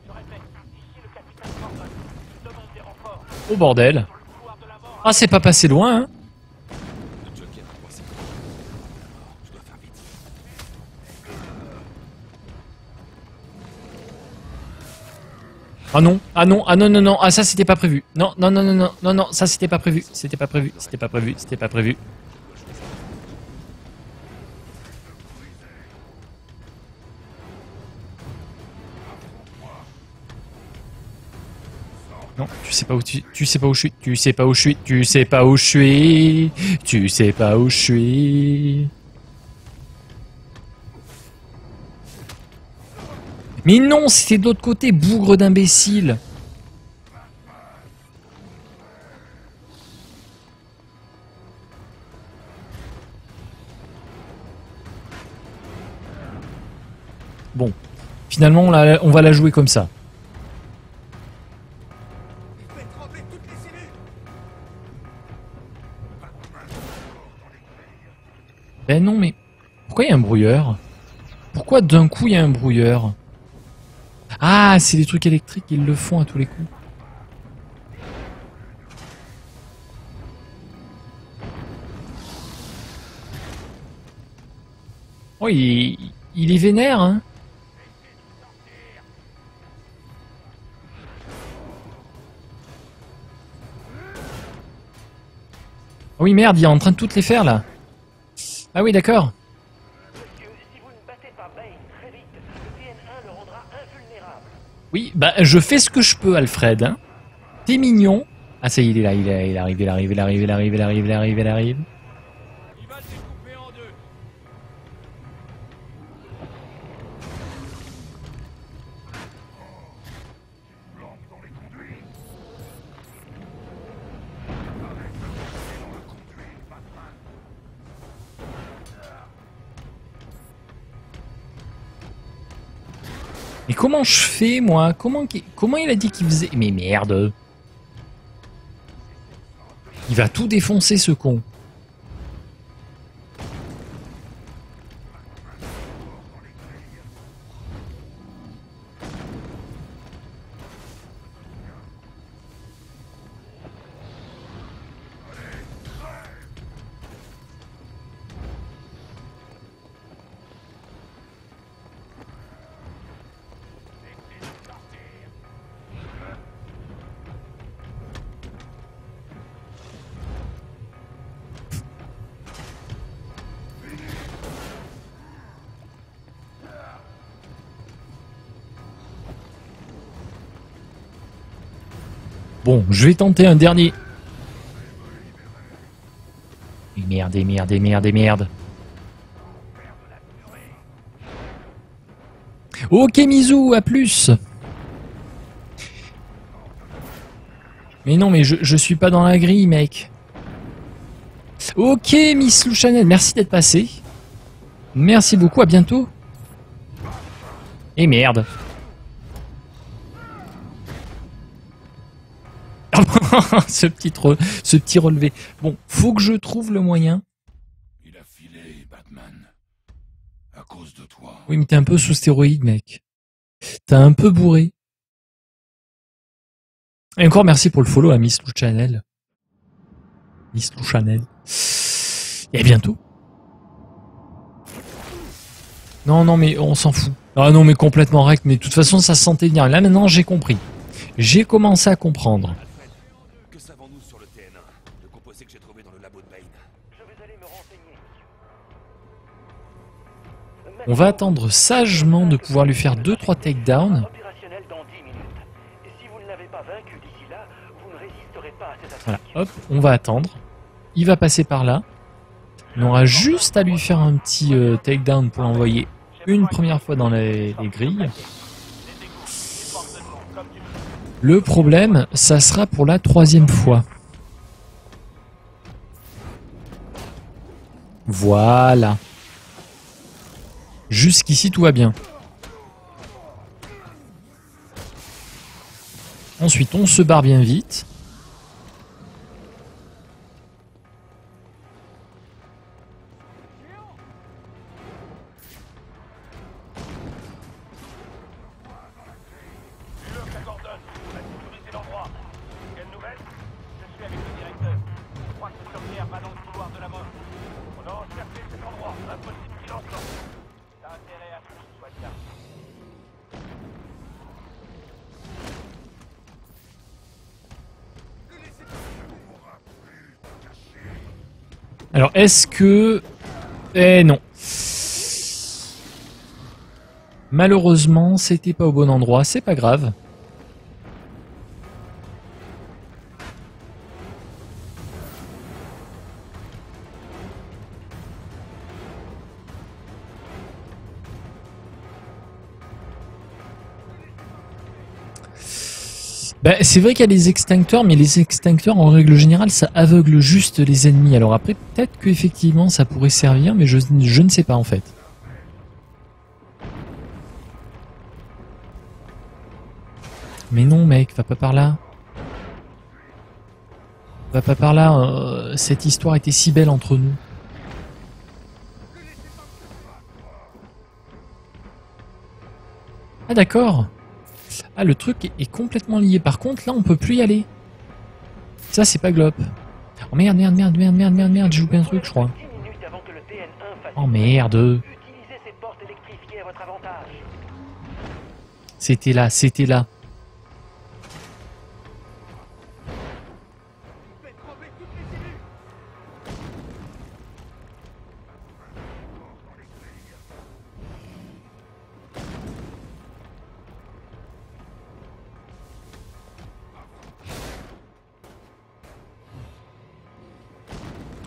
Je répète, ici le capitaine Gordon. Il demande des renforts. Oh bordel. Sur le couloir de la mort. Ah, c'est pas passé loin, hein. Le Joker a coincé. Je dois faire vite. Ah non, ah non, ah non, non, non, ah ça c'était pas prévu. Non, non, non, non, non, non, non, ça c'était pas prévu. C'était pas prévu, c'était pas prévu, c'était pas prévu. Non, tu sais pas où tu sais pas où je suis, tu sais pas où je suis, tu sais pas où je suis, tu sais pas où je suis. Mais non, c'était de l'autre côté, bougre d'imbécile. Bon, finalement, on va la jouer comme ça. Ben non, mais pourquoi il y a un brouilleur? Pourquoi d'un coup il y a un brouilleur? Ah, c'est des trucs électriques, ils le font à tous les coups. Oh, il est vénère, hein. Oh oui, merde, il est en train de toutes les faire, là. Ah oui, d'accord. Monsieur, si vous ne battez pas Bane très vite, le TN1 le rendra invulnérable. Oui, bah, je fais ce que je peux, Alfred, hein. T'es mignon. Ah, ça y est, il est là, il arrive, il arrive, il arrive, il arrive, il arrive, il arrive, il arrive. Il va le découper en deux. Mais comment je fais, moi? Comment il a dit qu'il faisait... Mais merde. Il va tout défoncer, ce con. Bon, je vais tenter un dernier. Et merde, et merde, et merde, et merde. Ok, Mizu, à plus. Mais non, mais je suis pas dans la grille, mec. Ok, Miss Lou Chanel, merci d'être passé. Merci beaucoup, à bientôt. Et merde. ce petit relevé. Bon, faut que je trouve le moyen. Il a filé, Batman. À cause de toi. Oui, mais t'es un peu sous stéroïde, mec. T'es un peu bourré. Et encore merci pour le follow à Miss Lou Chanel. Miss Lou Chanel. Et à bientôt. Non, non, mais on s'en fout. Ah non, mais complètement rect. Mais de toute façon, ça se sentait venir. Là, maintenant, j'ai compris. J'ai commencé à comprendre. Que savons-nous sur le TN1, le composé que j'ai trouvé dans le labo de Bane? Je vais aller me renseigner. On va attendre sagement de pouvoir lui faire 2-3 takedowns. Opérationnel dans 10 minutes. Et si vous ne l'avez pas vaincu d'ici là, vous ne résisterez pas à cette attaque. Voilà, hop, on va attendre. Il va passer par là. On aura juste à lui faire un petit takedown pour l'envoyer une première fois dans les grilles. Le problème, ça sera pour la 3e fois. Voilà. Jusqu'ici, tout va bien. Ensuite, on se barre bien vite. Alors, est-ce que... Eh non. Malheureusement, c'était pas au bon endroit. C'est pas grave. Bah, c'est vrai qu'il y a les extincteurs, mais les extincteurs, en règle générale, ça aveugle juste les ennemis. Alors après, peut-être qu'effectivement, ça pourrait servir, mais je ne sais pas, en fait. Mais non, mec, va pas par là. Va pas par là. Cette histoire était si belle entre nous. Ah, d'accord. Ah, le truc est complètement lié. Par contre, là, on peut plus y aller. Ça, c'est pas glop. Oh merde, merde, merde, merde, merde, merde, merde, j'ai loupé un truc, je crois. 10 minutes avant que le TN1 fasse Oh merde. utilisez C'était là, c'était là.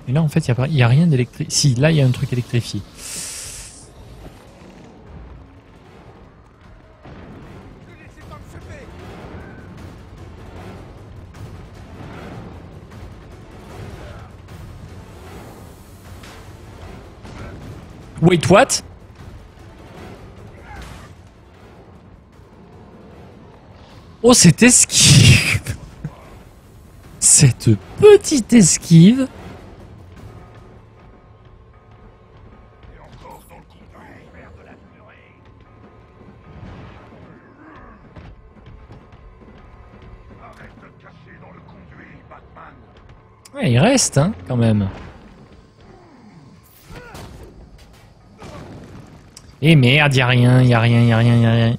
Et là, en fait, il y a rien d'électrique. Si, là, il y a un truc électrifié. Wait, what? Oh, cette esquive! Cette petite esquive! Ouais, il reste, hein, quand même. Eh merde, y'a rien, y'a rien, y'a rien, y'a rien.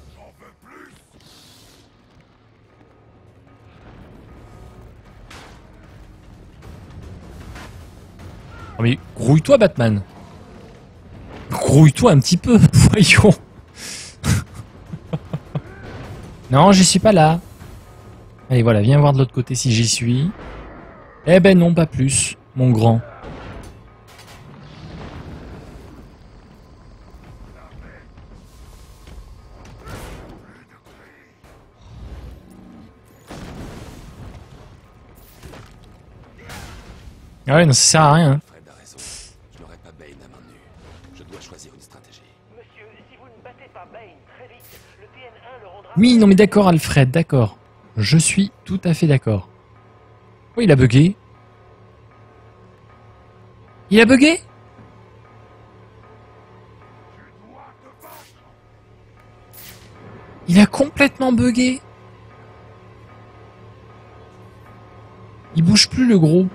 Oh mais grouille-toi, Batman. Grouille-toi un petit peu, voyons. Non, je suis pas là. Allez, voilà, viens voir de l'autre côté si j'y suis. Eh ben non, pas plus, mon grand. Ah ouais, non, ça sert à rien. Fred a raison. Je n'aurai pas Bane à main nue. Je dois choisir une stratégie. Monsieur, si vous ne battez pas Bane très vite, le TN1 le rendra... Oui, non mais d'accord, Alfred, d'accord. Je suis tout à fait d'accord. Oh, il a bugué. Il a bugué? Il a complètement bugué. Il bouge plus le gros.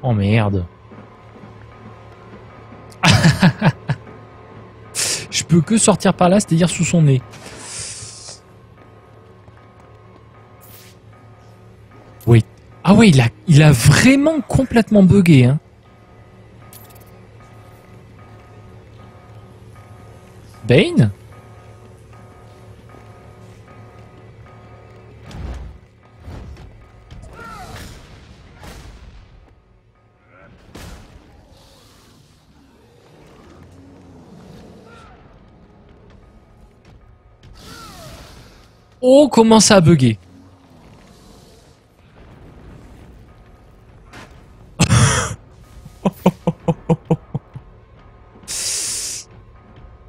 Oh merde. Je peux que sortir par là, c'est-à-dire sous son nez. Oui. Ah ouais, il a vraiment complètement bugué, hein. Bane? Oh, comment ça a bugué.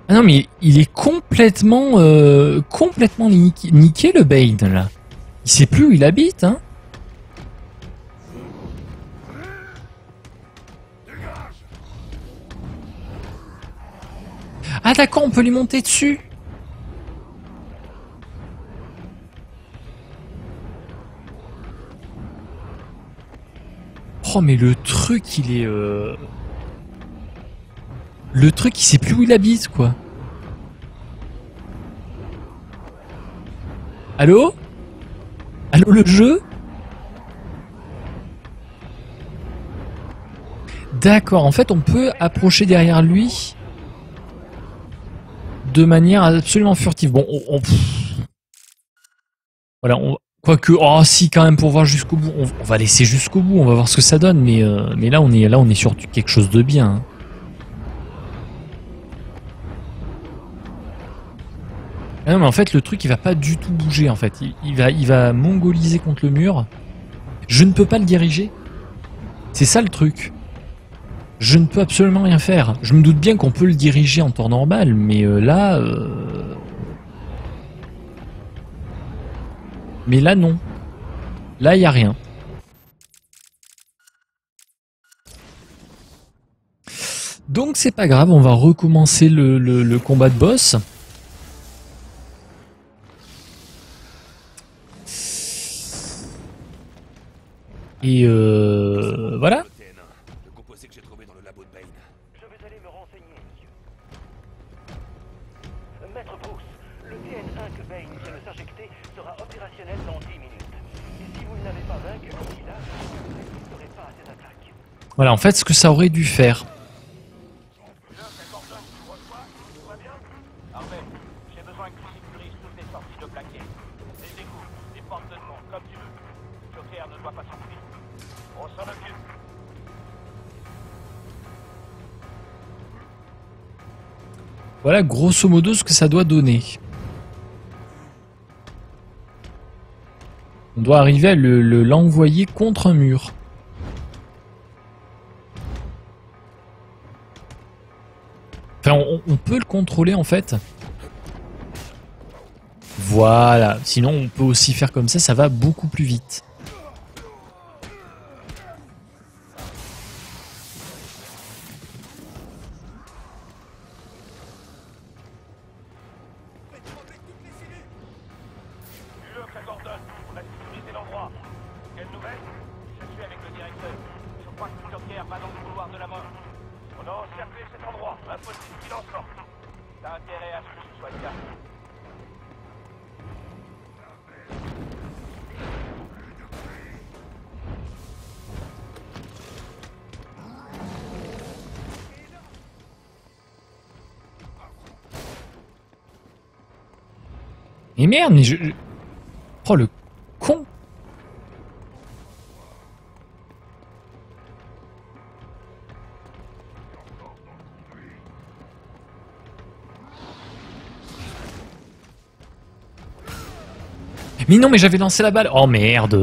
Ah non mais il est complètement complètement niqué le Bane là. Il sait plus où il habite, hein. Ah d'accord, on peut lui monter dessus. Oh mais le truc il est le truc il sait plus où il habite quoi. Allô? Allô le jeu? D'accord, en fait on peut approcher derrière lui de manière absolument furtive. Bon, voilà, quoique, oh si quand même pour voir jusqu'au bout, on va laisser jusqu'au bout, on va voir ce que ça donne, mais là on est sur quelque chose de bien. Hein. Ah non mais en fait le truc il va pas du tout bouger en fait, il va mongoliser contre le mur. Je ne peux pas le diriger. C'est ça le truc. Je ne peux absolument rien faire. Je me doute bien qu'on peut le diriger en temps normal, mais là... Mais là, non. Là, il n'y a rien. Donc, c'est pas grave, on va recommencer le combat de boss. Et voilà. Le composé que j'ai trouvé dans le labo de Bane. Je injecté sera opérationnel dans 10 minutes. Et si vous ne l'avez pas vaincu d'ici là, vous ne résisterez pas à ses attaques. Voilà, en fait, ce que ça aurait dû faire. Harvey, j'ai besoin que tu sécurises toutes les sorties de plaquet. Les égouts, les portes de demande, comme tu veux. Joker ne doit pas s'enfuir. On s'en occupe. Voilà, grosso modo, ce que ça doit donner. On doit arriver à l'envoyer contre un mur. Enfin, on peut le contrôler en fait. Voilà. Sinon, on peut aussi faire comme ça va beaucoup plus vite. Luke Gordon, on a sécurisé l'endroit. Quelle nouvelle? Je suis avec le directeur. Je crois que Joker va dans le couloir de la mort. On a encerclé cet endroit. Impossible qu'il en sorte. T'as intérêt à ce que ce soit le cas. Mais merde, mais je... Oh le con. Mais non, mais j'avais lancé la balle. Oh merde.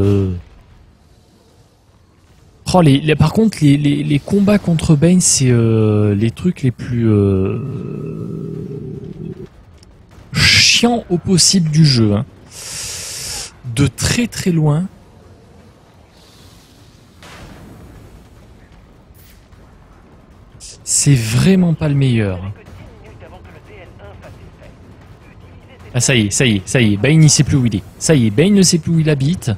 Oh, par contre, les combats contre Bane, c'est les trucs les plus chiants au possible du jeu. Hein. De très très loin. C'est vraiment pas le meilleur. Ah ça y est, ça y est, ça y est. Bane il sait plus où il est. Ça y est, Bane ne sait plus où il habite.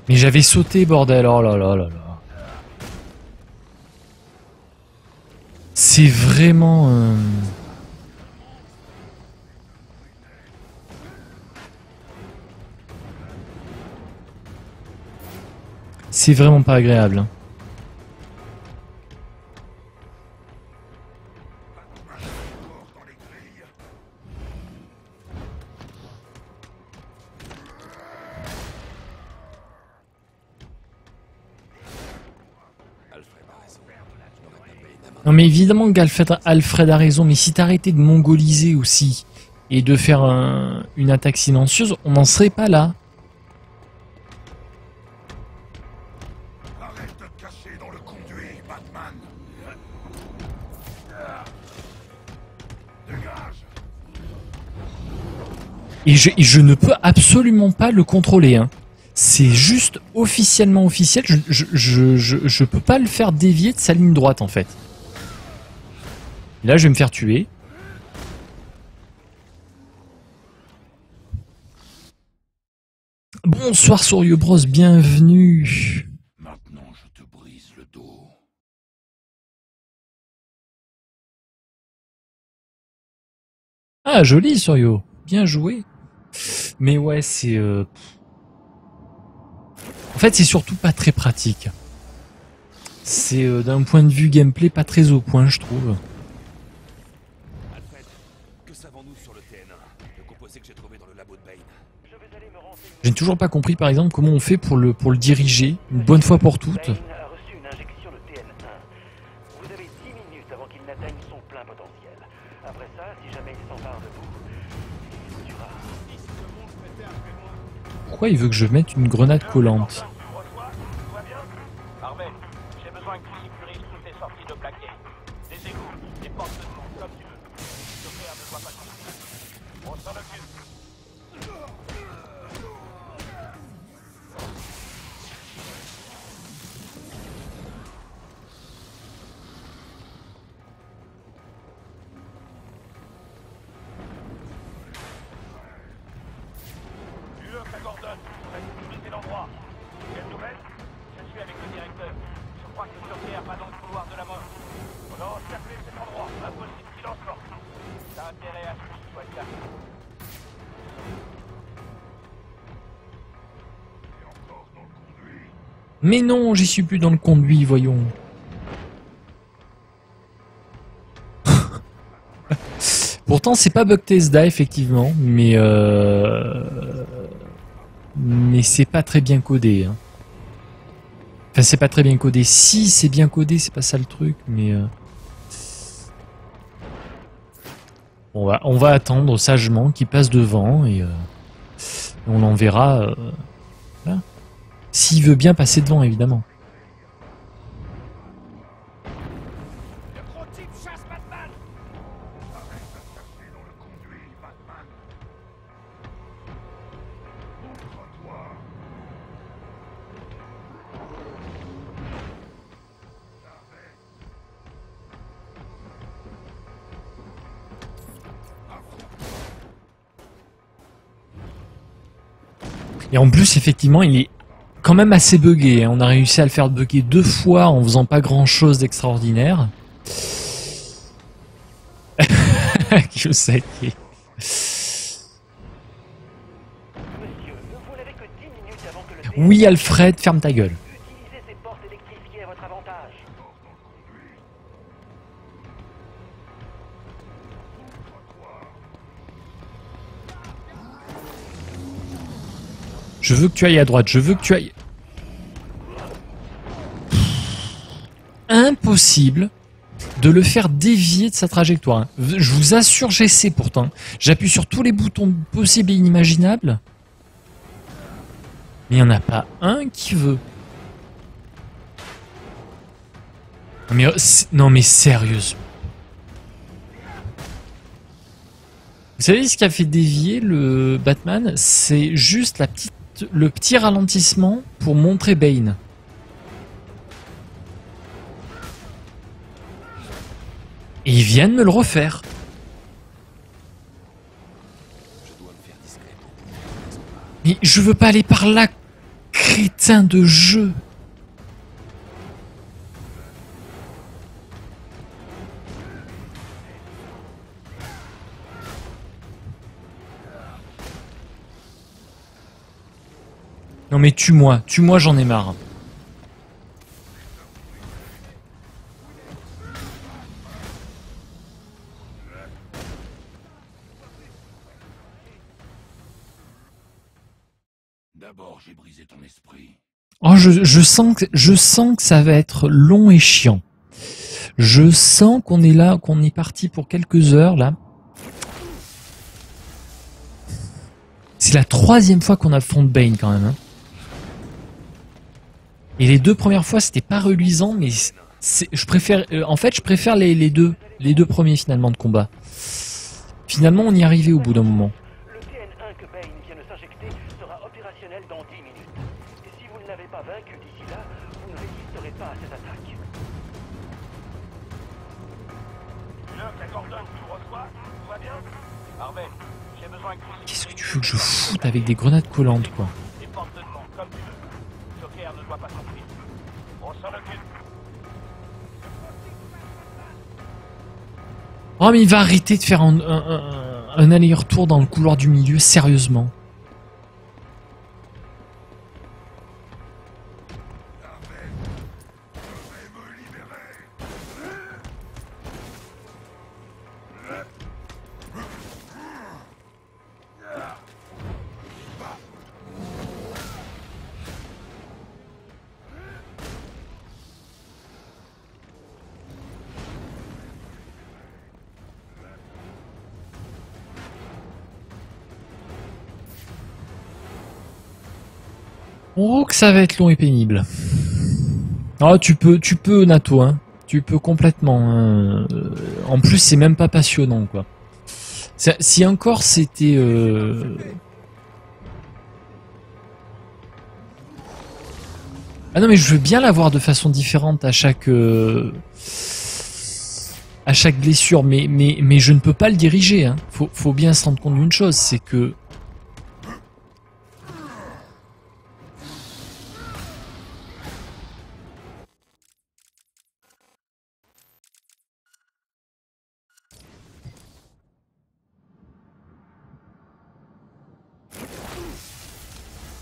Mais j'avais sauté, bordel. Oh là là là là. C'est vraiment... C'est vraiment pas agréable. Hein. Non mais évidemment qu'Alfred a raison, mais si t'arrêtais de mongoliser aussi et de faire une attaque silencieuse, on n'en serait pas là. Arrête de te cacher dans le conduit, Batman. Dégage. Et je ne peux absolument pas le contrôler. Hein. C'est juste officiellement officiel, je peux pas le faire dévier de sa ligne droite en fait. Là, je vais me faire tuer. Bonsoir Sorio Bros, bienvenue. Maintenant, je te brise le dos. Ah, joli Sorio, bien joué. Mais ouais, c'est... En fait, c'est surtout pas très pratique. C'est d'un point de vue gameplay pas très au point, je trouve. J'ai toujours pas compris, par exemple, comment on fait pour le diriger une bonne fois pour toutes. Bane a reçu une injection de TN1. Vous avez 10 minutes avant qu'il n'atteigne son plein potentiel. Après ça, si jamais il s'empare de vous, il vous tuera. Pourquoi il veut que je mette une grenade collante? Tu reçois? Tout va bien? Harvey, j'ai besoin que tu sécurises toutes les sorties de plaquet. Des égouts, des portes de demande, comme tu veux. Joker ne doit pas s'enfuir. On s'en occupe. Mais non, j'y suis plus dans le conduit, voyons. Pourtant, c'est pas Bethesda, effectivement, mais c'est pas très bien codé. Hein. Enfin, c'est pas très bien codé. Si, c'est bien codé, c'est pas ça le truc, mais... On va attendre sagement qu'il passe devant et on en verra. Voilà. S'il veut bien passer devant, évidemment. Le gros type chasse Batman. Et en plus, effectivement, il est quand même assez buggé. On a réussi à le faire bugger 2 fois en faisant pas grand chose d'extraordinaire. Je sais. Monsieur, vous n'avez que 10 minutes avant que le Oui, Alfred, ferme ta gueule. utilisez ces portes électrifiées à votre avantage. Je veux que tu ailles à droite. Je veux que tu ailles... Impossible de le faire dévier de sa trajectoire. Je vous assure, j'essaie pourtant. J'appuie sur tous les boutons possibles et inimaginables. Mais il n'y en a pas un qui veut. Mais, non mais sérieusement. Vous savez ce qui a fait dévier le Batman? C'est juste le petit ralentissement pour montrer Bane. Et ils viennent me le refaire. Mais je veux pas aller par là, crétin de jeu. Non mais tue-moi, j'en ai marre. D'abord, j'ai brisé ton esprit. Oh, je sens que ça va être long et chiant. Je sens qu'on est là, qu'on est parti pour quelques heures là. C'est la 3e fois qu'on affronte Bane quand même. Hein. Et les 2 premières fois c'était pas reluisant, mais je préfère, en fait, je préfère les deux premiers finalement de combat. Finalement, on y est arrivé au bout d'un moment. Le TN1 que Bane vient de s'injecter sera opérationnel dans 10 minutes. Et si vous ne l'avez pas vaincu d'ici là, vous ne résisterez pas à cette attaque. Luck à Gordon, tu reçois? Tout va bien? Harvey, j'ai besoin que vous... Qu'est-ce que tu veux que je foute avec des grenades collantes, quoi? Les portes de demande, comme tu veux. Joker ne doit pas s'enfuir. On s'en occupe. Oh, mais il va arrêter de faire un aller-retour dans le couloir du milieu, sérieusement. Oh, que ça va être long et pénible. Oh, tu peux, Nato, hein. Tu peux complètement. Hein. En plus, c'est même pas passionnant, quoi. Si encore c'était... Ah non, mais je veux bien l'avoir de façon différente à chaque blessure, mais je ne peux pas le diriger. Hein. Faut bien se rendre compte d'une chose, c'est que...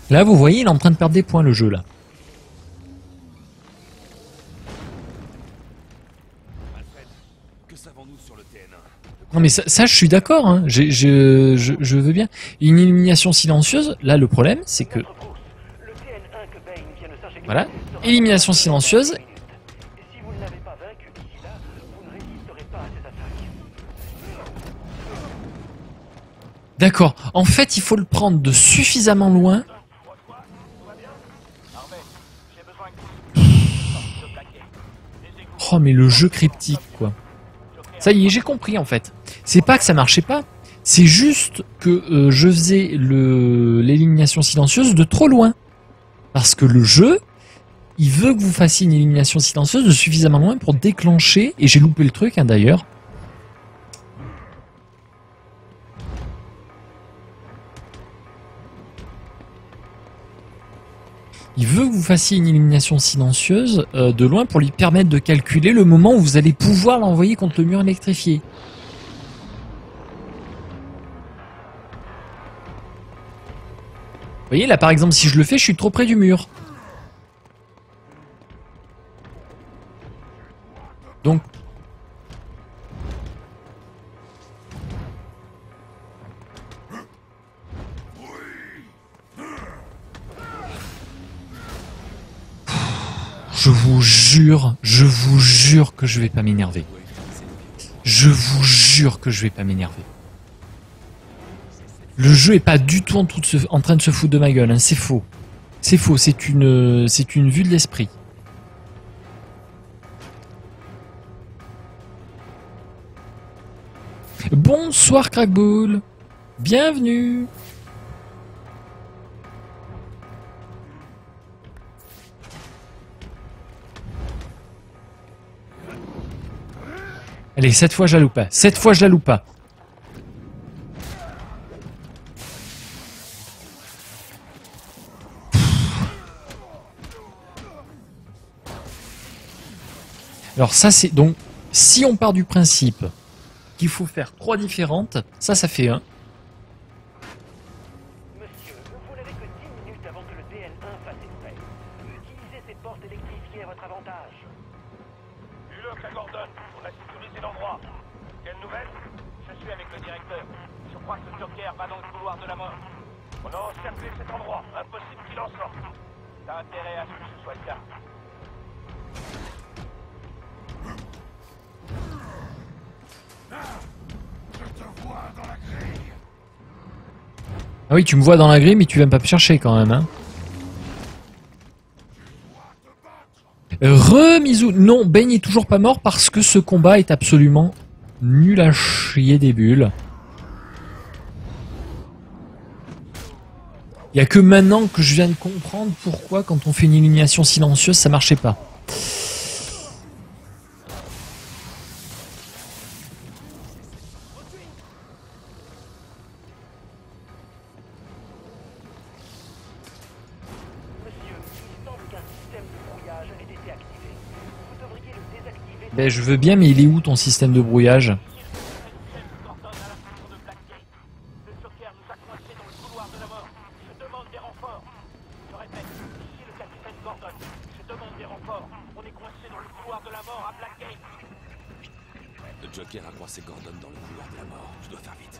Là, vous voyez, il est en train de perdre des points, le jeu, là. Non mais ça je suis d'accord, hein. Je veux bien. Une illumination silencieuse, là le problème c'est que... Voilà, élimination silencieuse. D'accord, en fait il faut le prendre de suffisamment loin. Oh mais le jeu cryptique quoi. Ça y est, j'ai compris en fait. C'est pas que ça marchait pas, c'est juste que je faisais l'élimination silencieuse de trop loin. Parce que le jeu, il veut que vous fassiez une élimination silencieuse de suffisamment loin pour déclencher, et j'ai loupé le truc hein, d'ailleurs. Il veut que vous fassiez une élimination silencieuse de loin pour lui permettre de calculer le moment où vous allez pouvoir l'envoyer contre le mur électrifié. Vous voyez là par exemple si je le fais je suis trop près du mur. Donc je vous jure que je vais pas m'énerver. Je vous jure que je vais pas m'énerver. Le jeu est pas du tout en train de se foutre de ma gueule, hein. C'est faux. C'est faux, c'est une vue de l'esprit. Bonsoir Crackball. Bienvenue. Allez, cette fois je la loupe pas. Cette fois je la loupe pas. Alors ça c'est donc, si on part du principe qu'il faut faire 3 différentes, ça fait 1. Monsieur, vous n'avez que 10 minutes avant que le DN1 fasse effet. Utilisez ces portes électrifiées à votre avantage. Dis-le, ça Gordon, on a sécurisé l'endroit. Quelle nouvelle? Je suis avec le directeur. Je crois que le Joker va dans le couloir de la mort. On a encerclé cet endroit, impossible qu'il en sorte. T'as intérêt à ce que ce soit le cas. Ah oui, tu me vois dans la grille, mais tu viens pas me chercher quand même, hein. Remisou. Non, Bane est toujours pas mort parce que ce combat est absolument nul à chier des bulles. Il y a que maintenant que je viens de comprendre pourquoi quand on fait une illumination silencieuse, ça marchait pas. Ben, je veux bien, mais il est où ton système de brouillage? Le Joker a coincé Gordon dans le couloir de la mort. Je dois faire vite.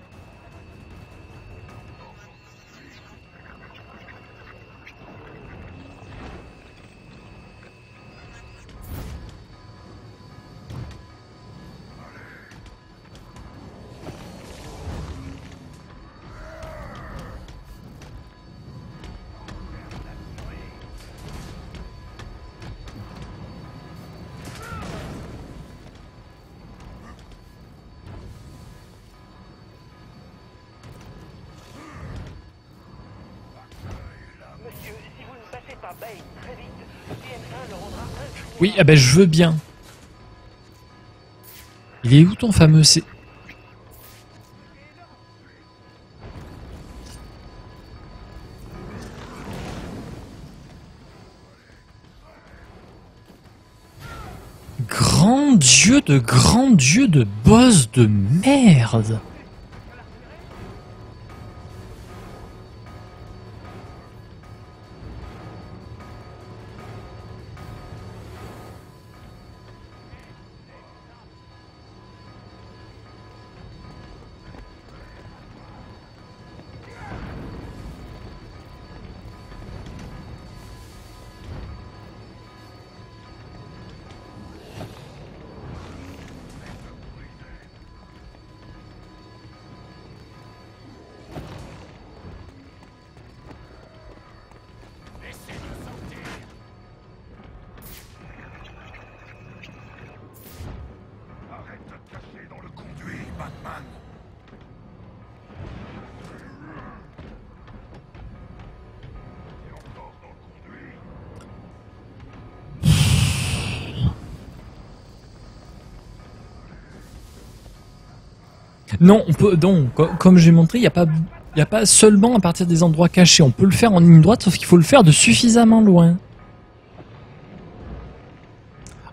Oui, ah ben je veux bien. Il est où ton fameux C... Grand dieu de boss de merde. Non, on peut. Non, comme j'ai montré, il n'y a pas seulement à partir des endroits cachés. On peut le faire en ligne droite, sauf qu'il faut le faire de suffisamment loin.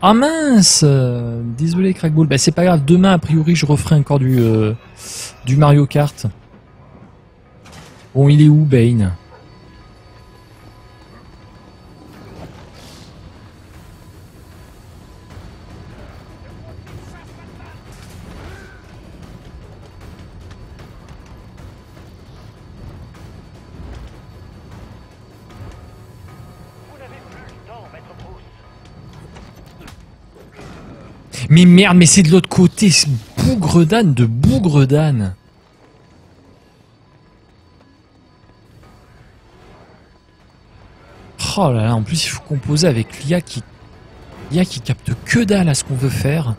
Ah mince, désolé Crackball. Bah c'est pas grave. Demain, a priori, je referai encore du Mario Kart. Bon, il est où, Bane? Mais merde, mais c'est de l'autre côté, ce bougre d'âne de bougre d'âne. Oh là là, en plus il faut composer avec l'IA qui capte que dalle à ce qu'on veut faire.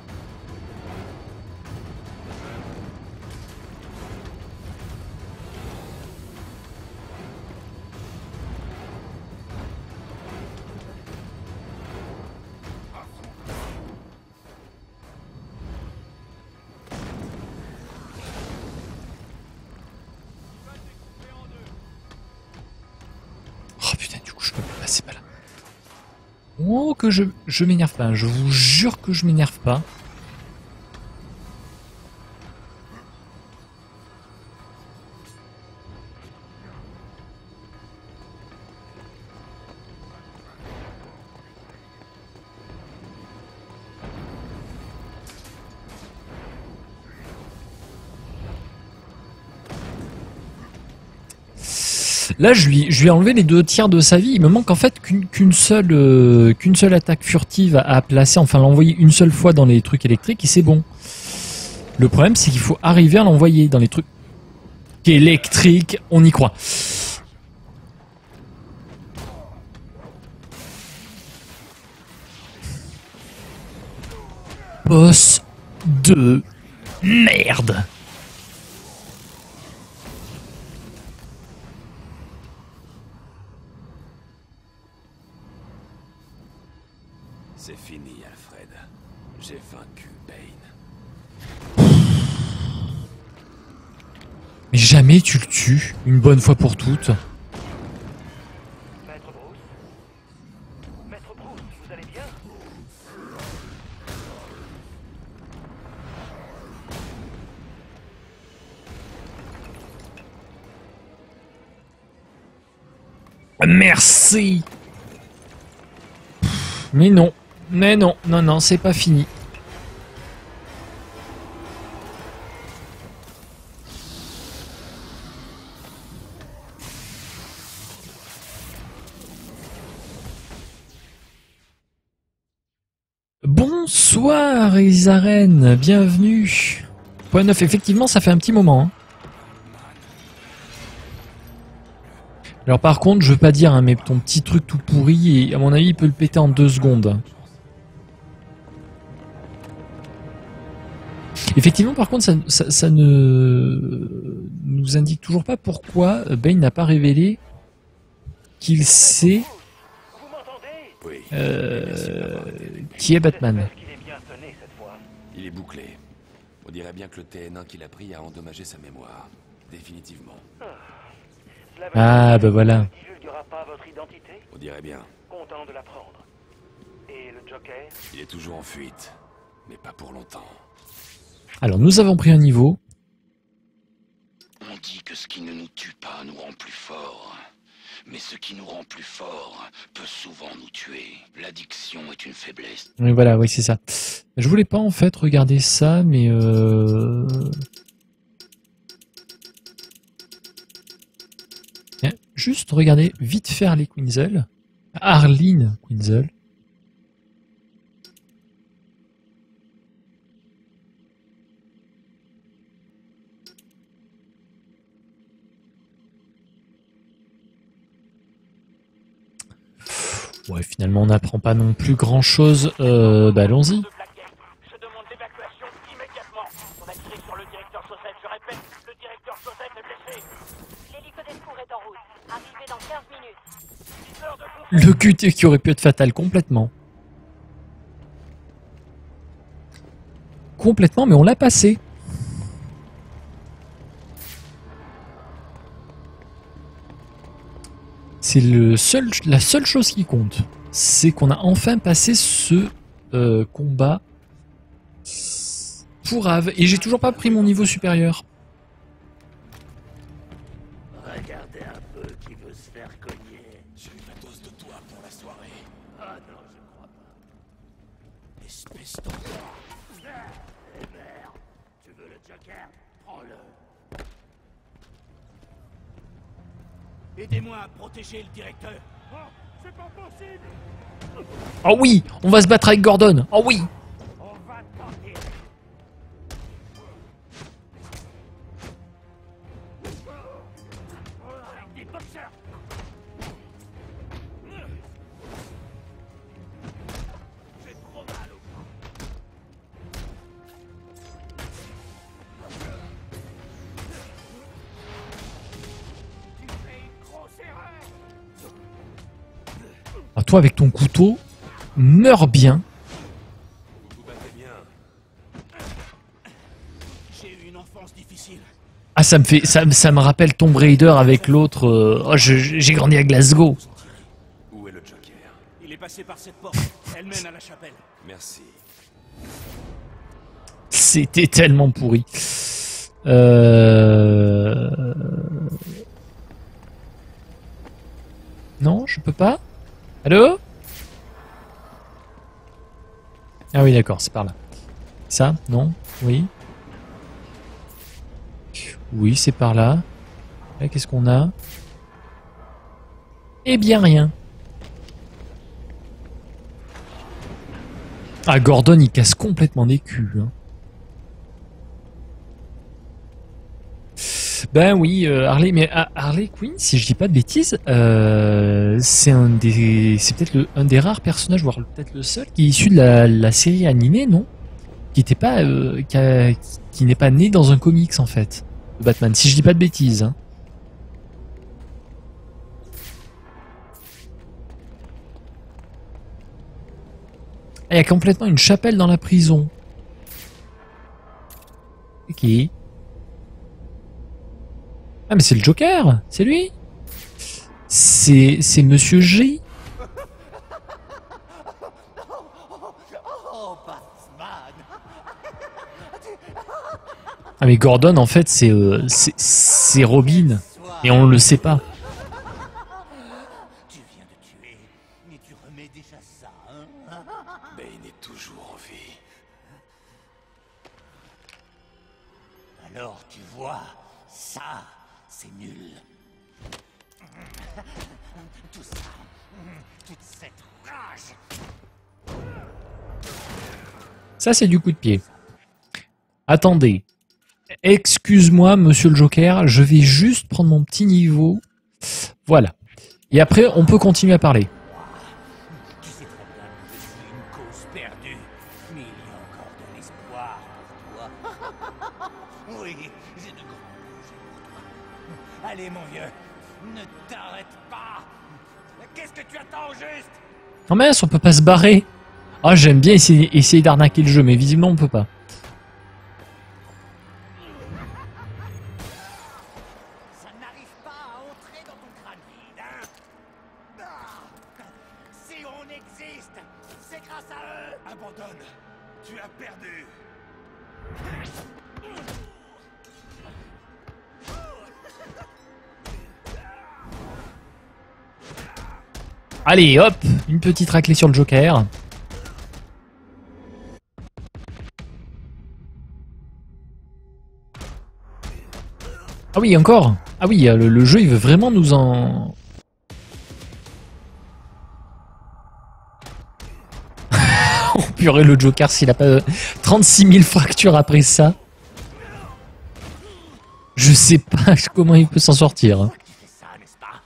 Oh putain, du coup je peux pas passer par là. Oh que je m'énerve pas, je vous jure que je m'énerve pas. Là, je lui ai enlevé les 2 tiers de sa vie. Il me manque en fait qu'une seule attaque furtive à placer, enfin l'envoyer une seule fois dans les trucs électriques et c'est bon. Le problème, c'est qu'il faut arriver à l'envoyer dans les trucs électriques. On y croit. Boss de merde. C'est fini, Alfred. J'ai vaincu Bane. Mais jamais tu le tues, une bonne fois pour toutes. Maître Bruce? Maître Bruce, vous allez bien? Merci. Mais non, non, c'est pas fini. Bonsoir Isaren, bienvenue. Point 9, effectivement ça fait un petit moment. Hein. Alors par contre, je veux pas dire, hein, mais ton petit truc tout pourri, et à mon avis, il peut le péter en 2 secondes. Effectivement, par contre, ça ne nous indique toujours pas pourquoi Bane n'a pas révélé qu'il sait qui est Batman. Il est bouclé. On dirait bien que le TN1 qu'il a pris a endommagé sa mémoire. Définitivement. Ah, bah voilà. Pas votre identité? On dirait bien. Content de l'apprendre. Et le Joker? Il est toujours en fuite. Mais pas pour longtemps. Alors, nous avons pris un niveau. On dit que ce qui ne nous tue pas nous rend plus forts. Mais ce qui nous rend plus forts peut souvent nous tuer. L'addiction est une faiblesse. Oui, voilà, oui, c'est ça. Je voulais pas, en fait, regarder ça, mais... Tiens, juste regarder vite faire les Quinzel. Arline Quinzel. Ouais, finalement, on n'apprend pas non plus grand-chose. Bah, allons-y. Je demande l'évacuation immédiatement. On a tiré sur le directeur Joseph. Je répète, le directeur Joseph est blessé. L'hélico des secours est en route. Arrivé dans 15 minutes. Le QT qui aurait pu être fatal, complètement. Complètement, mais on l'a passé. C'est la seule chose qui compte. C'est qu'on a enfin passé ce combat pour Ave. Et j'ai toujours pas pris mon niveau supérieur. Regardez un peu qui veut se faire cogner. J'ai eu la dose de toi pour la soirée. Ah non, je crois pas. Espèce d'enfant. Eh merde. Tu veux le Joker? Prends-le. Aidez-moi à protéger le directeur. Oh, c'est pas possible. Oh oui, on va se battre avec Gordon. Oh oui. On va tenter. Avec des boxeurs. J'ai trop mal au cou. Tu fais une grosse erreur. Ah, toi avec ton couteau, meurs bien. Vous vous battez bien. J'ai eu une enfance difficile. Ah, ça me rappelle Tomb Raider avec l'autre. Oh, j'ai grandi à Glasgow. Où est le Joker? Il est passé par cette porte. Elle mène à la chapelle. Merci. C'était tellement pourri. Non, je peux pas. Allô? Ah oui, d'accord, c'est par là. Ça? Non? Oui? Oui, c'est par là. Là, qu'est-ce qu'on a? Eh bien, rien. Ah, Gordon, il casse complètement des culs. Hein. Ben oui, Harley, mais Harley Quinn, si je dis pas de bêtises, c'est peut-être un des rares personnages, voire peut-être le seul, qui est issu de la série animée, non? Qui était pas, qui n'est pas né dans un comics en fait, de Batman, si je dis pas de bêtises. Hein. Il y a complètement une chapelle dans la prison. C'est qui? Ah mais c'est le Joker, c'est lui. C'est Monsieur G. Oh, Batman! Ah mais Gordon en fait c'est Robin et on le sait pas. Tu viens de tuer, mais tu remets déjà ça, hein? Bane est toujours en vie. Alors tu vois, ça, c'est nul. Tout ça, toute cette rage. Ça c'est du coup de pied. Attendez. Excuse-moi monsieur le Joker, je vais juste prendre mon petit niveau. Voilà. Et après on peut continuer à parler. Tu sais très bien que je suis une cause perdue, mais il y a encore de l'espoir pour toi. Oui, j'ai de grands projets pour toi. Allez mon vieux, ne t'arrête pas. Qu'est-ce que tu attends au juste? Non mince, on peut pas se barrer. Ah j'aime bien essayer d'arnaquer le jeu, mais visiblement on peut pas. Ça n'arrive pas à entrer dans ton crâne vide, hein? Ah, si on existe, c'est grâce à eux. Abandonne. Tu as perdu. Allez hop, une petite raclée sur le Joker. Ah oui, encore. Ah oui, le jeu il veut vraiment nous en... Oh purée, le Joker s'il a pas 36 000 fractures après ça. Je sais pas comment il peut s'en sortir. Hein. Tu fais ça, n'est-ce pas?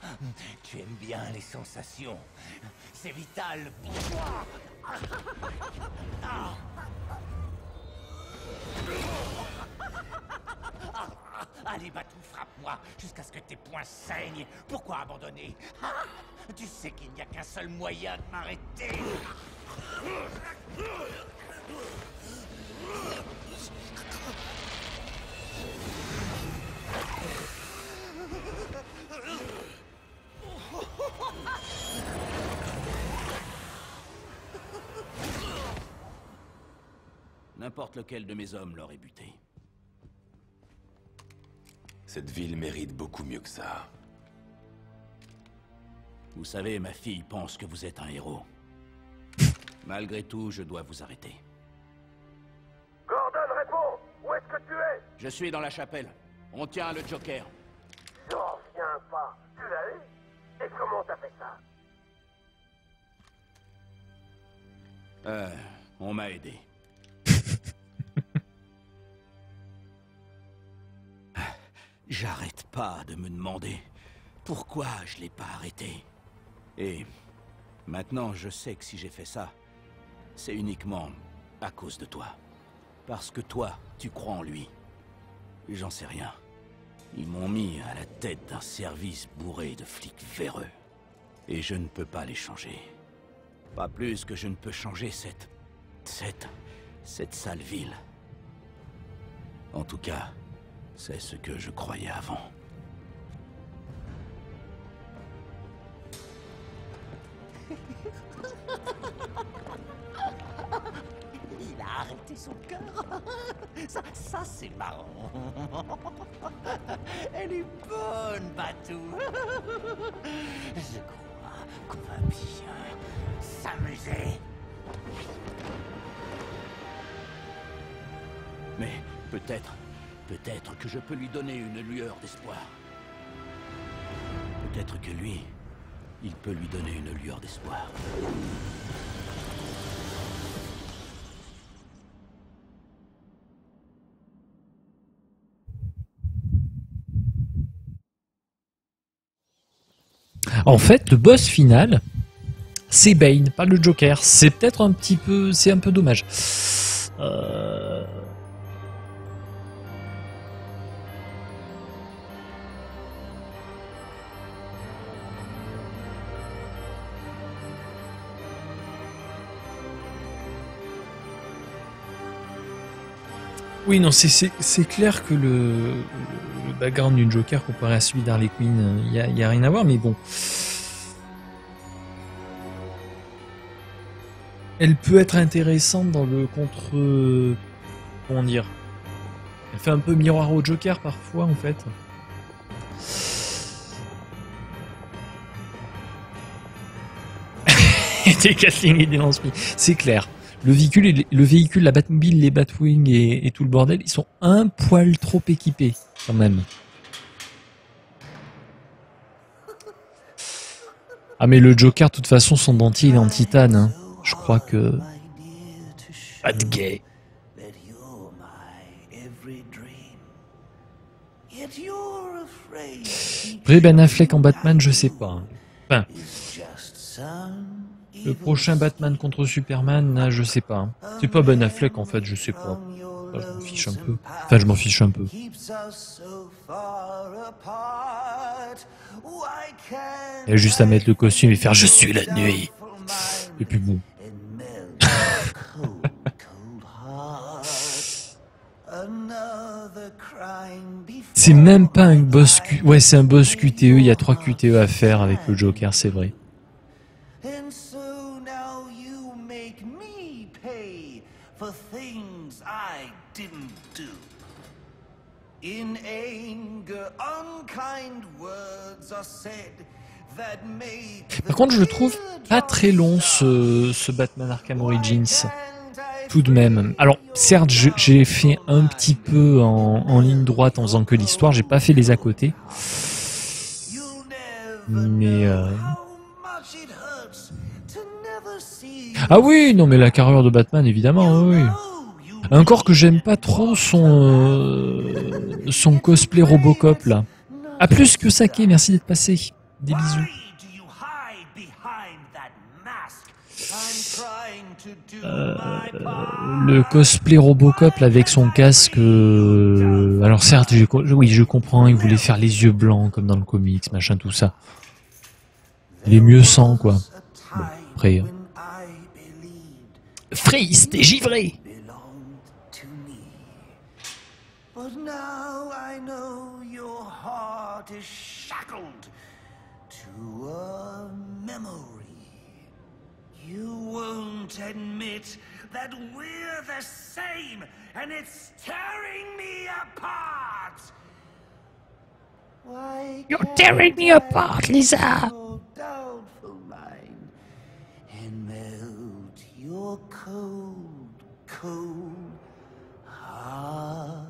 Tu aimes bien les sensations. C'est vital pour toi. Allez, Batou, frappe-moi jusqu'à ce que tes poings saignent. Pourquoi abandonner? Tu sais qu'il n'y a qu'un seul moyen de m'arrêter. n'importe lequel de mes hommes l'aurait buté. Cette ville mérite beaucoup mieux que ça. Vous savez, ma fille pense que vous êtes un héros. Malgré tout, je dois vous arrêter. Gordon, réponds! Où est-ce que tu es? Je suis dans la chapelle. On tient le Joker. J'en reviens pas. Tu l'as eu? Et comment t'as fait ça? On m'a aidé. J'arrête pas de me demander pourquoi je l'ai pas arrêté. Et maintenant, je sais que si j'ai fait ça, c'est uniquement à cause de toi. Parce que toi, tu crois en lui. J'en sais rien. Ils m'ont mis à la tête d'un service bourré de flics véreux. Et je ne peux pas les changer. Pas plus que je ne peux changer cette sale ville. En tout cas, c'est ce que je croyais avant. Il a arrêté son cœur. Ça c'est marrant. Elle est bonne, Batou. Je crois qu'on va bien s'amuser. Mais peut-être que je peux lui donner une lueur d'espoir. Peut-être que lui, il peut lui donner une lueur d'espoir. En fait, le boss final, c'est Bane, pas le Joker. C'est peut-être un petit peu... C'est un peu dommage. Oui, non, c'est clair que le background du Joker comparé à celui d'Harley Quinn, il y a rien à voir, mais bon. Elle peut être intéressante dans le contre... Comment dire? Elle fait un peu miroir au Joker parfois, en fait. Des Gatling et des lance-pierres, c'est clair. Le véhicule, la Batmobile, les Batwing et tout le bordel, ils sont un poil trop équipés, quand même. Ah mais le Joker, de toute façon, son dentier, il est en titane. Hein. Je crois que... Pas de gay. Vrai Ben Affleck en Batman, je sais pas. Enfin... Le prochain Batman contre Superman, là, je sais pas. C'est pas Ben Affleck, en fait, je sais pas. Enfin, je m'en fiche un peu. Enfin, je m'en fiche un peu. Il y a juste à mettre le costume et faire « Je suis la nuit ». Et puis bon. C'est même pas un boss... Ouais, c'est un boss QTE. Il y a 3 QTE à faire avec le Joker, c'est vrai. Par contre, je le trouve pas très long, ce Batman Arkham Origins. Tout de même. Alors, certes, j'ai fait un petit peu en ligne droite en faisant que l'histoire. J'ai pas fait les à côté. Mais... Ah oui, non mais la carrure de Batman, évidemment, oui. Encore que j'aime pas trop son cosplay Robocop, là. Ah, plus que Sake, merci d'être passé. Des bisous. Le cosplay Robocop là, avec son casque... Alors certes, oui, je comprends, il voulait faire les yeux blancs comme dans le comics, machin, tout ça. Il est mieux sans, quoi. Bon, après... Freeze, t'es givré! You won't admit that we're the same, and it's tearing me apart. Why You're tearing me apart, Lisa. your doubtful mind and melt your cold, cold heart?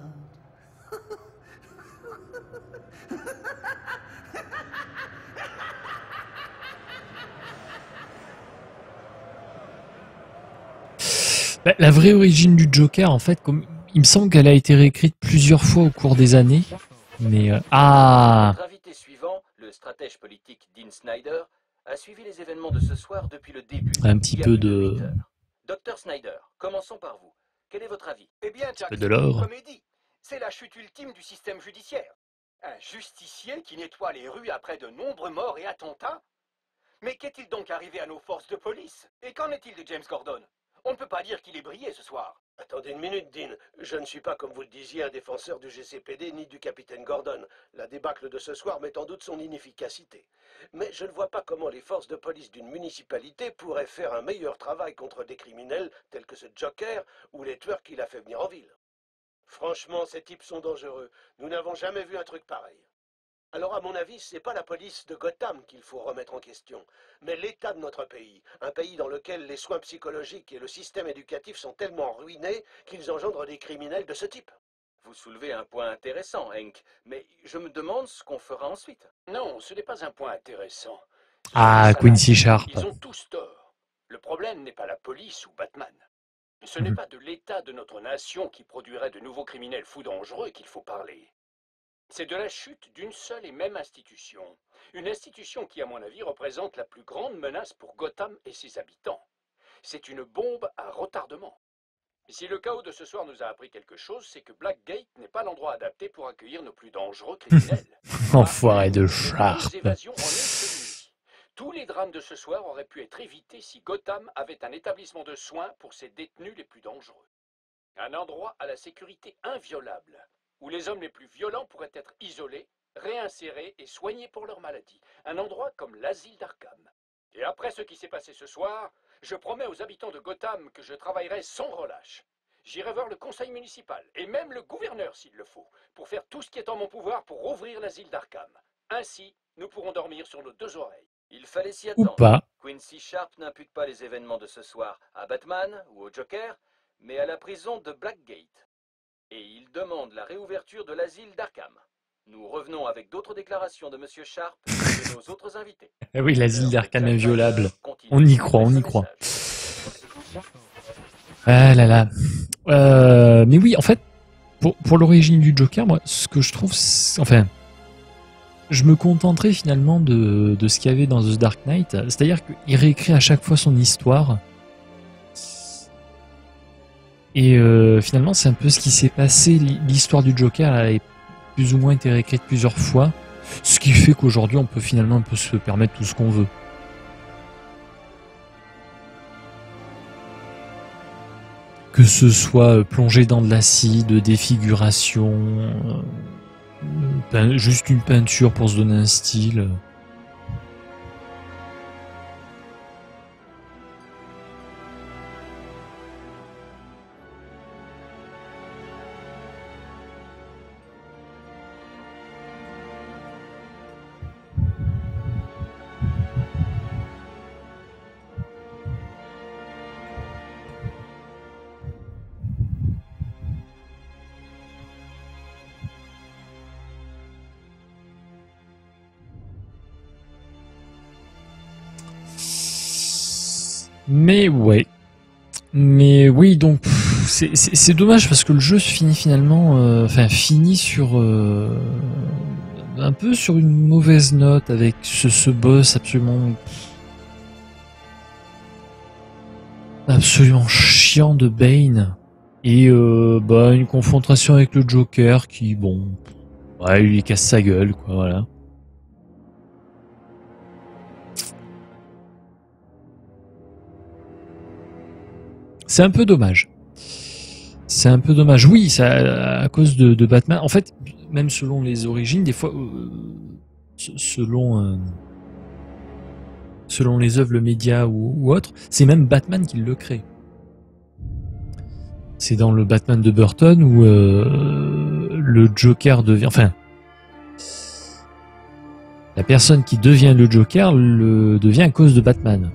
Bah, la vraie origine du Joker, en fait, comme il me semble qu'elle a été réécrite plusieurs fois au cours des années. Mais Notre invité suivant, le stratège politique Dean Snyder, a suivi les événements de ce soir depuis le début. un petit peu de 8 heures. Dr Snyder, commençons par vous. Quel est votre avis? Eh bien, Jack, de l'or. comédie. C'est la chute ultime du système judiciaire. Un justicier qui nettoie les rues après de nombreux morts et attentats? Mais qu'est-il donc arrivé à nos forces de police? Et qu'en est-il de James Gordon? On ne peut pas dire qu'il ait brillé ce soir. Attendez une minute, Dean. Je ne suis pas, comme vous le disiez, un défenseur du GCPD ni du capitaine Gordon. La débâcle de ce soir met en doute son inefficacité. Mais je ne vois pas comment les forces de police d'une municipalité pourraient faire un meilleur travail contre des criminels tels que ce Joker ou les tueurs qu'il a fait venir en ville. Franchement, ces types sont dangereux. Nous n'avons jamais vu un truc pareil. Alors, à mon avis, c'est pas la police de Gotham qu'il faut remettre en question, mais l'état de notre pays. Un pays dans lequel les soins psychologiques et le système éducatif sont tellement ruinés qu'ils engendrent des criminels de ce type. Vous soulevez un point intéressant, Hank, mais je me demande ce qu'on fera ensuite. Non, ce n'est pas un point intéressant. Ah, Quincy Sharp. Ils ont tous tort. Le problème n'est pas la police ou Batman. Ce n'est pas de l'état de notre nation qui produirait de nouveaux criminels fous dangereux qu'il faut parler. C'est de la chute d'une seule et même institution. Une institution qui, à mon avis, représente la plus grande menace pour Gotham et ses habitants. C'est une bombe à retardement. Si le chaos de ce soir nous a appris quelque chose, c'est que Blackgate n'est pas l'endroit adapté pour accueillir nos plus dangereux criminels. Enfoiré de Sharp. Tous les drames de ce soir auraient pu être évités si Gotham avait un établissement de soins pour ses détenus les plus dangereux. Un endroit à la sécurité inviolable, où les hommes les plus violents pourraient être isolés, réinsérés et soignés pour leur maladie. Un endroit comme l'asile d'Arkham. Et après ce qui s'est passé ce soir, je promets aux habitants de Gotham que je travaillerai sans relâche. J'irai voir le conseil municipal, et même le gouverneur s'il le faut, pour faire tout ce qui est en mon pouvoir pour rouvrir l'asile d'Arkham. Ainsi, nous pourrons dormir sur nos deux oreilles. Il fallait s'y Ou attendre. pas. Quincy Sharp n'impute pas les événements de ce soir à Batman ou au Joker, mais à la prison de Blackgate. Et il demande la réouverture de l'asile d'Arkham. Nous revenons avec d'autres déclarations de Monsieur Sharp et de nos autres invités. Ah oui, l'asile d'Arkham inviolable. On y croit, on y croit. Ah là là. Mais oui, en fait, pour l'origine du Joker, moi, ce que je trouve, enfin, je me contenterai finalement de ce qu'il y avait dans The Dark Knight, c'est-à-dire qu'il réécrit à chaque fois son histoire. Et finalement, c'est un peu ce qui s'est passé. L'histoire du Joker a plus ou moins été réécrite plusieurs fois, ce qui fait qu'aujourd'hui, on peut finalement un peu se permettre tout ce qu'on veut. Que ce soit plongé dans de l'acide, défiguration, juste une peinture pour se donner un style. Mais ouais. Mais oui, donc c'est dommage parce que le jeu finit finalement, finit sur un peu sur une mauvaise note avec ce boss absolument chiant de Bane et une confrontation avec le Joker qui il lui casse sa gueule quoi, voilà. C'est un peu dommage. C'est un peu dommage. Oui, ça, à cause de Batman. En fait, même selon les origines, des fois, selon les œuvres, le média ou autre, c'est même Batman qui le crée. C'est dans le Batman de Burton où le Joker devient... Enfin, la personne qui devient le Joker le devient à cause de Batman.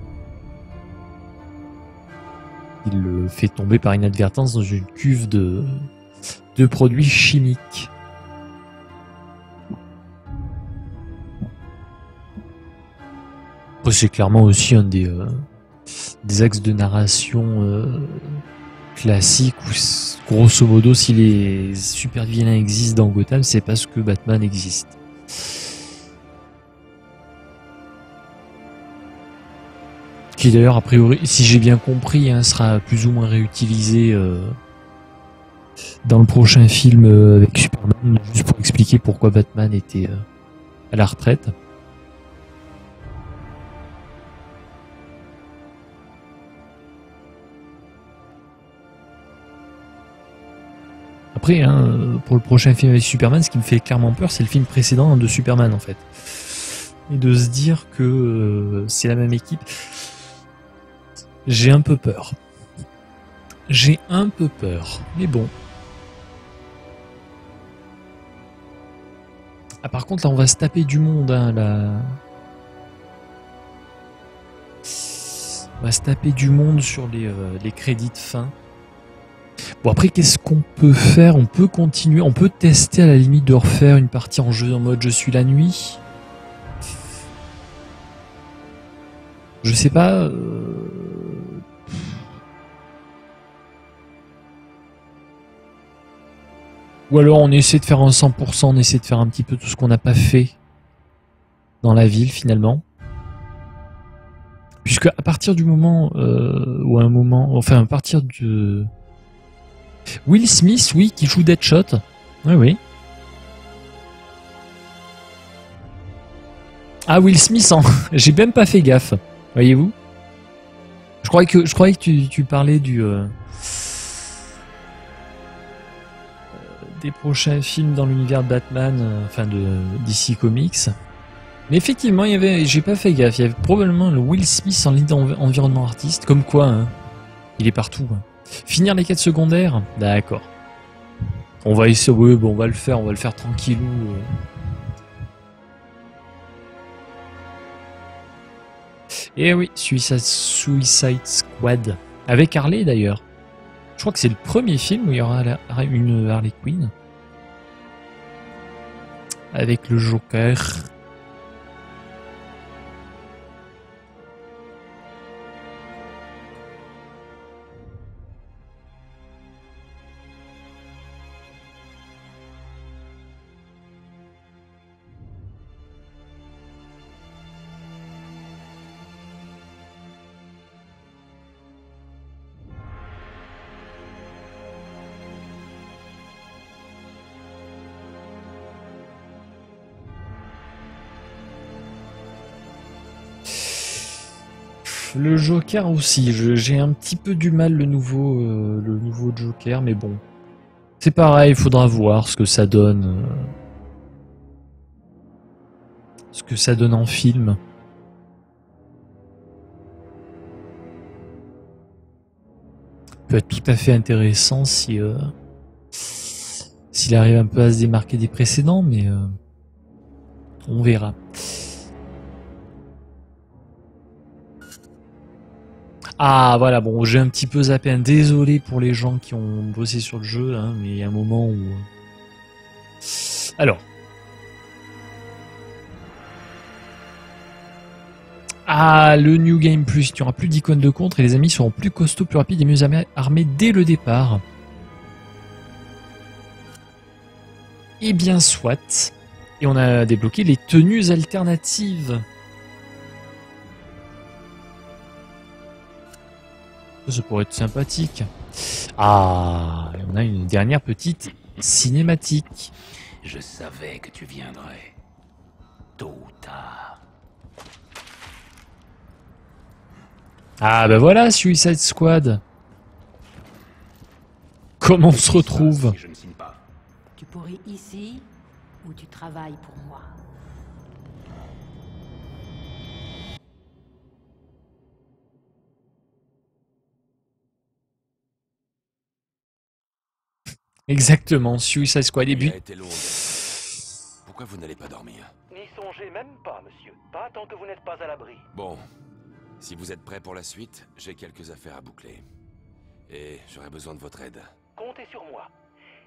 Il le fait tomber par inadvertance dans une cuve de produits chimiques. C'est clairement aussi un des axes de narration classiques où, grosso modo, si les super vilains existent dans Gotham, c'est parce que Batman existe. Qui d'ailleurs, a priori, si j'ai bien compris, hein, sera plus ou moins réutilisé dans le prochain film avec Superman, juste pour expliquer pourquoi Batman était à la retraite. Après, hein, pour le prochain film avec Superman, ce qui me fait clairement peur, c'est le film précédent de Superman, en fait. Et de se dire que c'est la même équipe, j'ai un peu peur. J'ai un peu peur, mais bon. Ah, par contre, là, on va se taper du monde, hein, là. On va se taper du monde sur les crédits de fin. Bon, après, qu'est-ce qu'on peut faire? On peut continuer, on peut tester à la limite de refaire une partie en jeu en mode je suis la nuit. Je sais pas. Ou alors on essaie de faire un 100%, on essaie de faire un petit peu tout ce qu'on n'a pas fait dans la ville finalement. Puisque à partir du moment ou à un moment, enfin à partir de Will Smith, oui, qui joue Deadshot. Oui, oui. Ah, Will Smith, hein. J'ai même pas fait gaffe. Voyez-vous? Je croyais que tu parlais des prochains films dans l'univers de Batman, enfin de DC Comics. Mais effectivement, j'ai pas fait gaffe. Il y avait probablement le Will Smith en lead environnement artiste. Comme quoi, hein, il est partout. Hein. Finir les quêtes secondaires, d'accord. On va essayer, oui, bon, on va le faire tranquillou. Et oui, Suicide Squad. Avec Harley d'ailleurs. Je crois que c'est le premier film où il y aura une Harley Quinn. Avec le Joker. Le Joker aussi, j'ai un petit peu du mal le nouveau Joker, mais bon. C'est pareil, il faudra voir ce que ça donne. Ce que ça donne en film. Peut être tout à fait intéressant s'il arrive un peu à se démarquer des précédents, mais on verra. Ah voilà, bon, j'ai un petit peu zappé, hein. Désolé pour les gens qui ont bossé sur le jeu, hein, mais il y a un moment où... Alors. Ah, le New Game Plus, il n'y aura plus d'icônes de contre et les amis seront plus costauds, plus rapides et mieux armés dès le départ. Eh bien, soit. Et on a débloqué les tenues alternatives. Ça pourrait être sympathique. Ah, et on a une dernière petite cinématique. Je savais que tu viendrais. Tôt ou tard. Ah bah voilà, Suicide Squad. Comment on se retrouve? Tu pourrais ici ou tu travailles pour moi? Exactement, Suicide Squad. Et Il puis... a été long. Pourquoi vous n'allez pas dormir? N'y songez même pas, monsieur. Pas tant que vous n'êtes pas à l'abri. Bon, si vous êtes prêts pour la suite, j'ai quelques affaires à boucler. Et j'aurai besoin de votre aide. Comptez sur moi.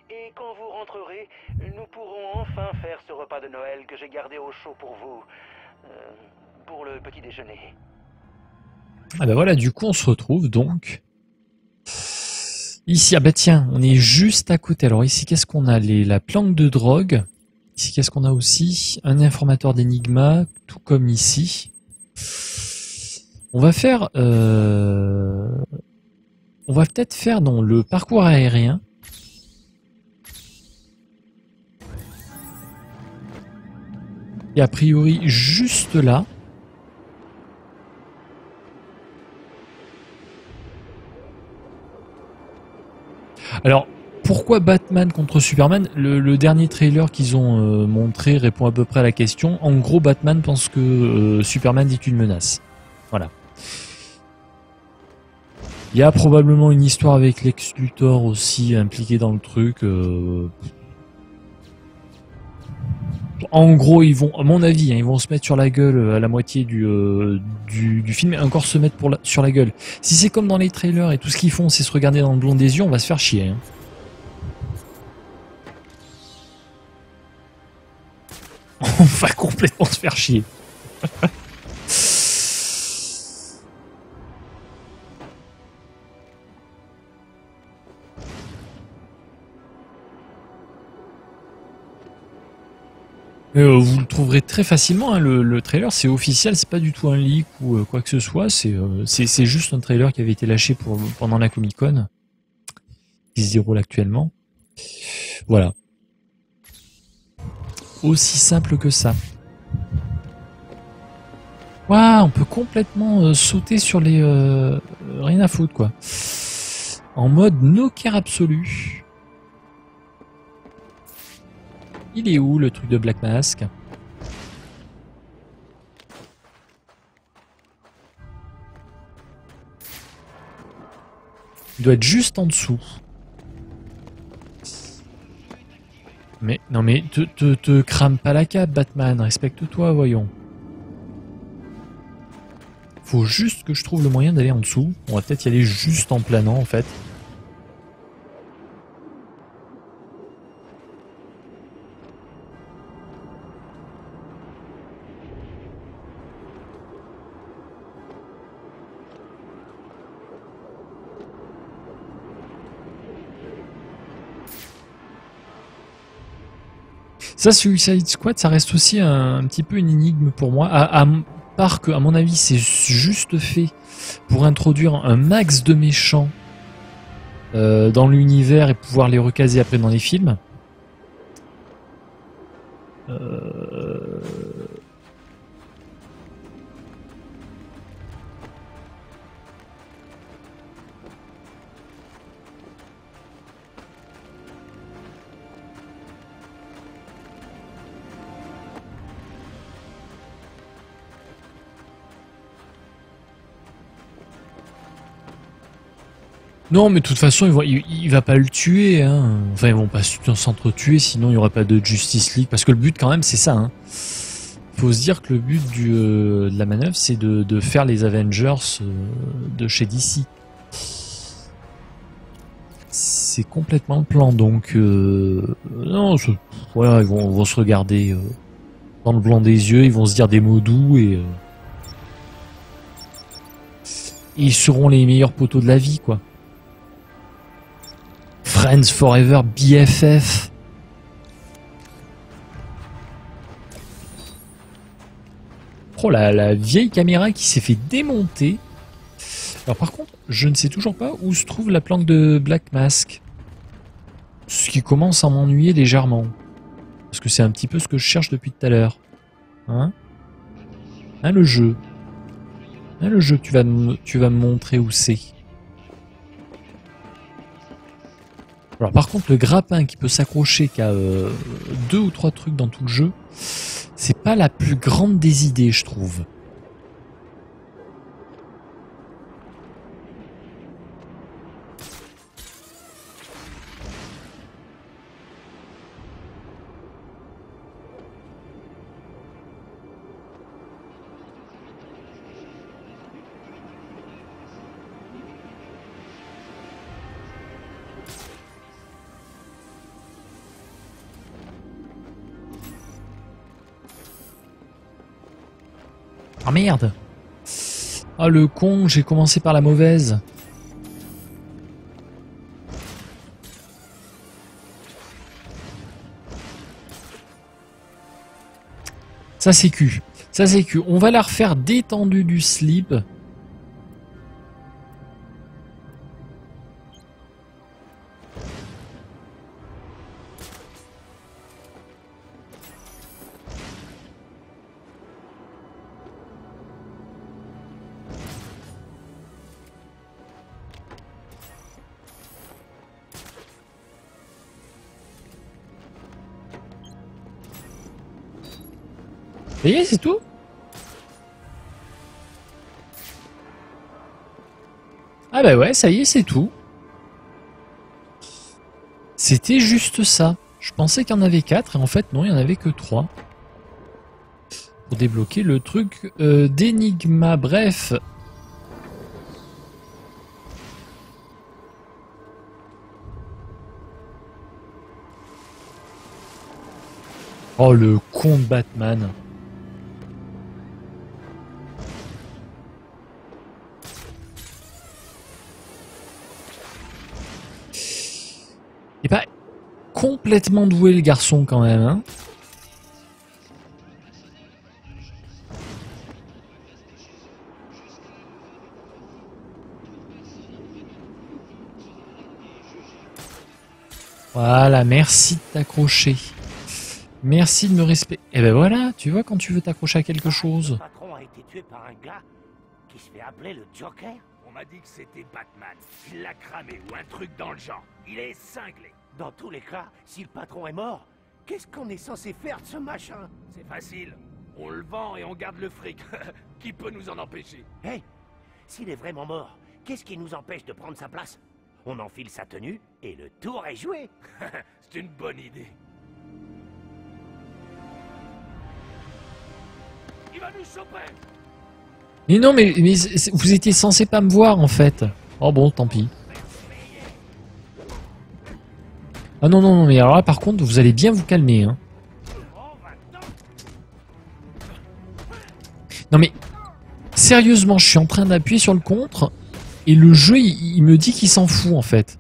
Et quand vous rentrerez, nous pourrons enfin faire ce repas de Noël que j'ai gardé au chaud pour vous. Pour le petit déjeuner. Ah bah voilà, du coup on se retrouve donc ici. Ah bah tiens, on est juste à côté. Alors ici qu'est-ce qu'on a? La planque de drogue. Ici qu'est-ce qu'on a aussi? Un informateur d'Enigma, tout comme ici. On va faire... On va peut-être faire dans le parcours aérien. Et a priori juste là. Alors, pourquoi Batman contre Superman? Le dernier trailer qu'ils ont montré répond à peu près à la question. En gros, Batman pense que Superman est une menace. Voilà. Il y a probablement une histoire avec Lex Luthor aussi impliquée dans le truc. En gros, ils vont, à mon avis, hein, ils vont se mettre sur la gueule à la moitié du film et encore se mettre sur la gueule. Si c'est comme dans les trailers et tout ce qu'ils font, c'est se regarder dans le blanc des yeux, on va se faire chier. Hein. On va complètement se faire chier. Vous le trouverez très facilement, hein, le trailer c'est officiel, c'est pas du tout un leak ou quoi que ce soit, c'est juste un trailer qui avait été lâché pendant la Comic-Con, qui se déroule actuellement. Voilà. Aussi simple que ça. Waouh, on peut complètement sauter sur les... rien à foutre quoi. En mode no care absolu. Il est où le truc de Black Mask? Il doit être juste en dessous. Mais non mais te crame pas la cape Batman, respecte-toi voyons. Faut juste que je trouve le moyen d'aller en dessous. On va peut-être y aller juste en planant en fait. Ça, Suicide Squad, ça reste aussi un petit peu une énigme pour moi. À part que, à mon avis, c'est juste fait pour introduire un max de méchants dans l'univers et pouvoir les recaser après dans les films. Non, mais de toute façon, il va pas le tuer. Hein. Enfin, ils vont pas s'entretuer, sinon il n'y aurait pas de Justice League. Parce que le but, quand même, c'est ça. Hein. Faut se dire que le but de la manœuvre, c'est de faire les Avengers de chez DC. C'est complètement le plan. Donc, non, voilà, ils vont se regarder dans le blanc des yeux, ils vont se dire des mots doux et ils seront les meilleurs poteaux de la vie, quoi. Friends Forever, BFF. Oh la vieille caméra qui s'est fait démonter. Alors par contre, je ne sais toujours pas où se trouve la planque de Black Mask. Ce qui commence à m'ennuyer légèrement. Parce que c'est un petit peu ce que je cherche depuis tout à l'heure. Hein, le jeu. Hein, le jeu, tu vas me montrer où c'est. Alors par contre, le grappin qui peut s'accrocher qu'à 2 ou 3 trucs dans tout le jeu, c'est pas la plus grande des idées, je trouve. Ah merde. Ah le con, j'ai commencé par la mauvaise. Ça c'est cul. Ça c'est cul. On va la refaire détendue du slip. Ça y est, c'est tout? Ah bah ouais, ça y est, c'est tout. C'était juste ça. Je pensais qu'il y en avait 4 et en fait non, il n'y en avait que 3. Pour débloquer le truc d'Enigma. Bref. Oh le con de Batman. Il est pas complètement doué le garçon quand même, hein. Voilà, merci de t'accrocher. Merci de me respecter. Et ben voilà, tu vois quand tu veux t'accrocher à quelque chose. Le patron a été tué par un gars qui se fait appeler le Joker. On m'a dit que c'était Batman. Il l'a cramé ou un truc dans le genre. Il est cinglé. Dans tous les cas, si le patron est mort, qu'est-ce qu'on est censé faire de ce machin? C'est facile. On le vend et on garde le fric. Qui peut nous en empêcher? Hey, s'il est vraiment mort, qu'est-ce qui nous empêche de prendre sa place? On enfile sa tenue et le tour est joué. C'est une bonne idée. Il va nous choper. Mais non, mais vous étiez censé pas me voir en fait. Oh bon, tant pis. Ah non, non, non, mais alors là par contre, vous allez bien vous calmer. Hein. Non mais, sérieusement, je suis en train d'appuyer sur le contre et le jeu, il me dit qu'il s'en fout en fait.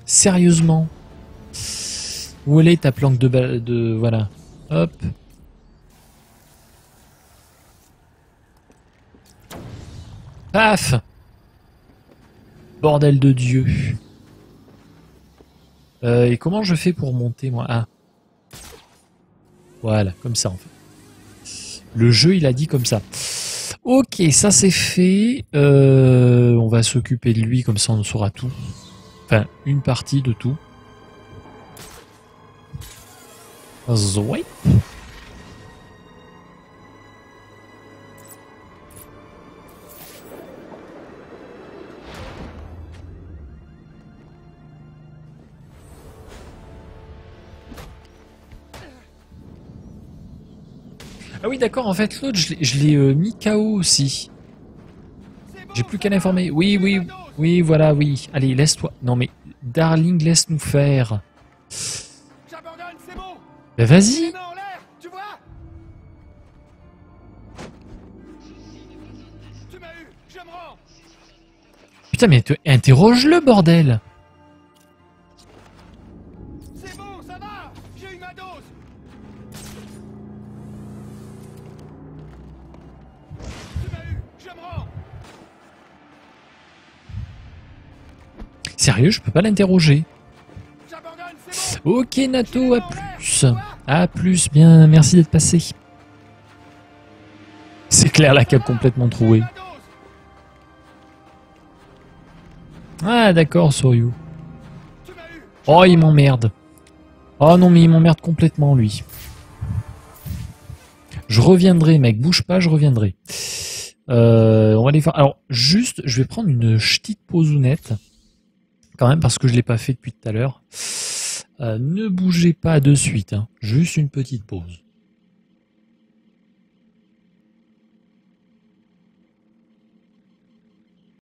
Sérieusement. Où elle est ta planque de voilà. Hop. Paf. Bordel de Dieu. Et comment je fais pour monter moi? Ah. Voilà, comme ça en fait. Le jeu il a dit comme ça. Ok, ça c'est fait. On va s'occuper de lui comme ça on saura tout. Enfin, une partie de tout. Zoé. Ah oui d'accord, en fait l'autre je l'ai mis KO aussi. J'ai plus qu'à l'informer. Oui, oui, oui, voilà, oui. Allez, laisse-toi. Non mais, darling, laisse-nous faire. J'abandonne, c'est bon. Bah vas-y. Tu vois? Tu m'as eu, je me rends. Putain mais interroge-le bordel. C'est bon, ça va. J'ai eu ma dose. Tu m'as eu, je me rends. Sérieux, je peux pas l'interroger. Ok Nato, à plus. À plus, bien, merci d'être passé. C'est clair, la cape complètement trouée. Ah d'accord, Soryu. Oh, il m'emmerde. Oh non, mais il m'emmerde complètement, lui. Je reviendrai, mec, bouge pas, je reviendrai. On va aller faire... Alors, juste, je vais prendre une petite pausounette. Quand même, parce que je l'ai pas fait depuis tout à l'heure. Ne bougez pas de suite, hein. Juste une petite pause.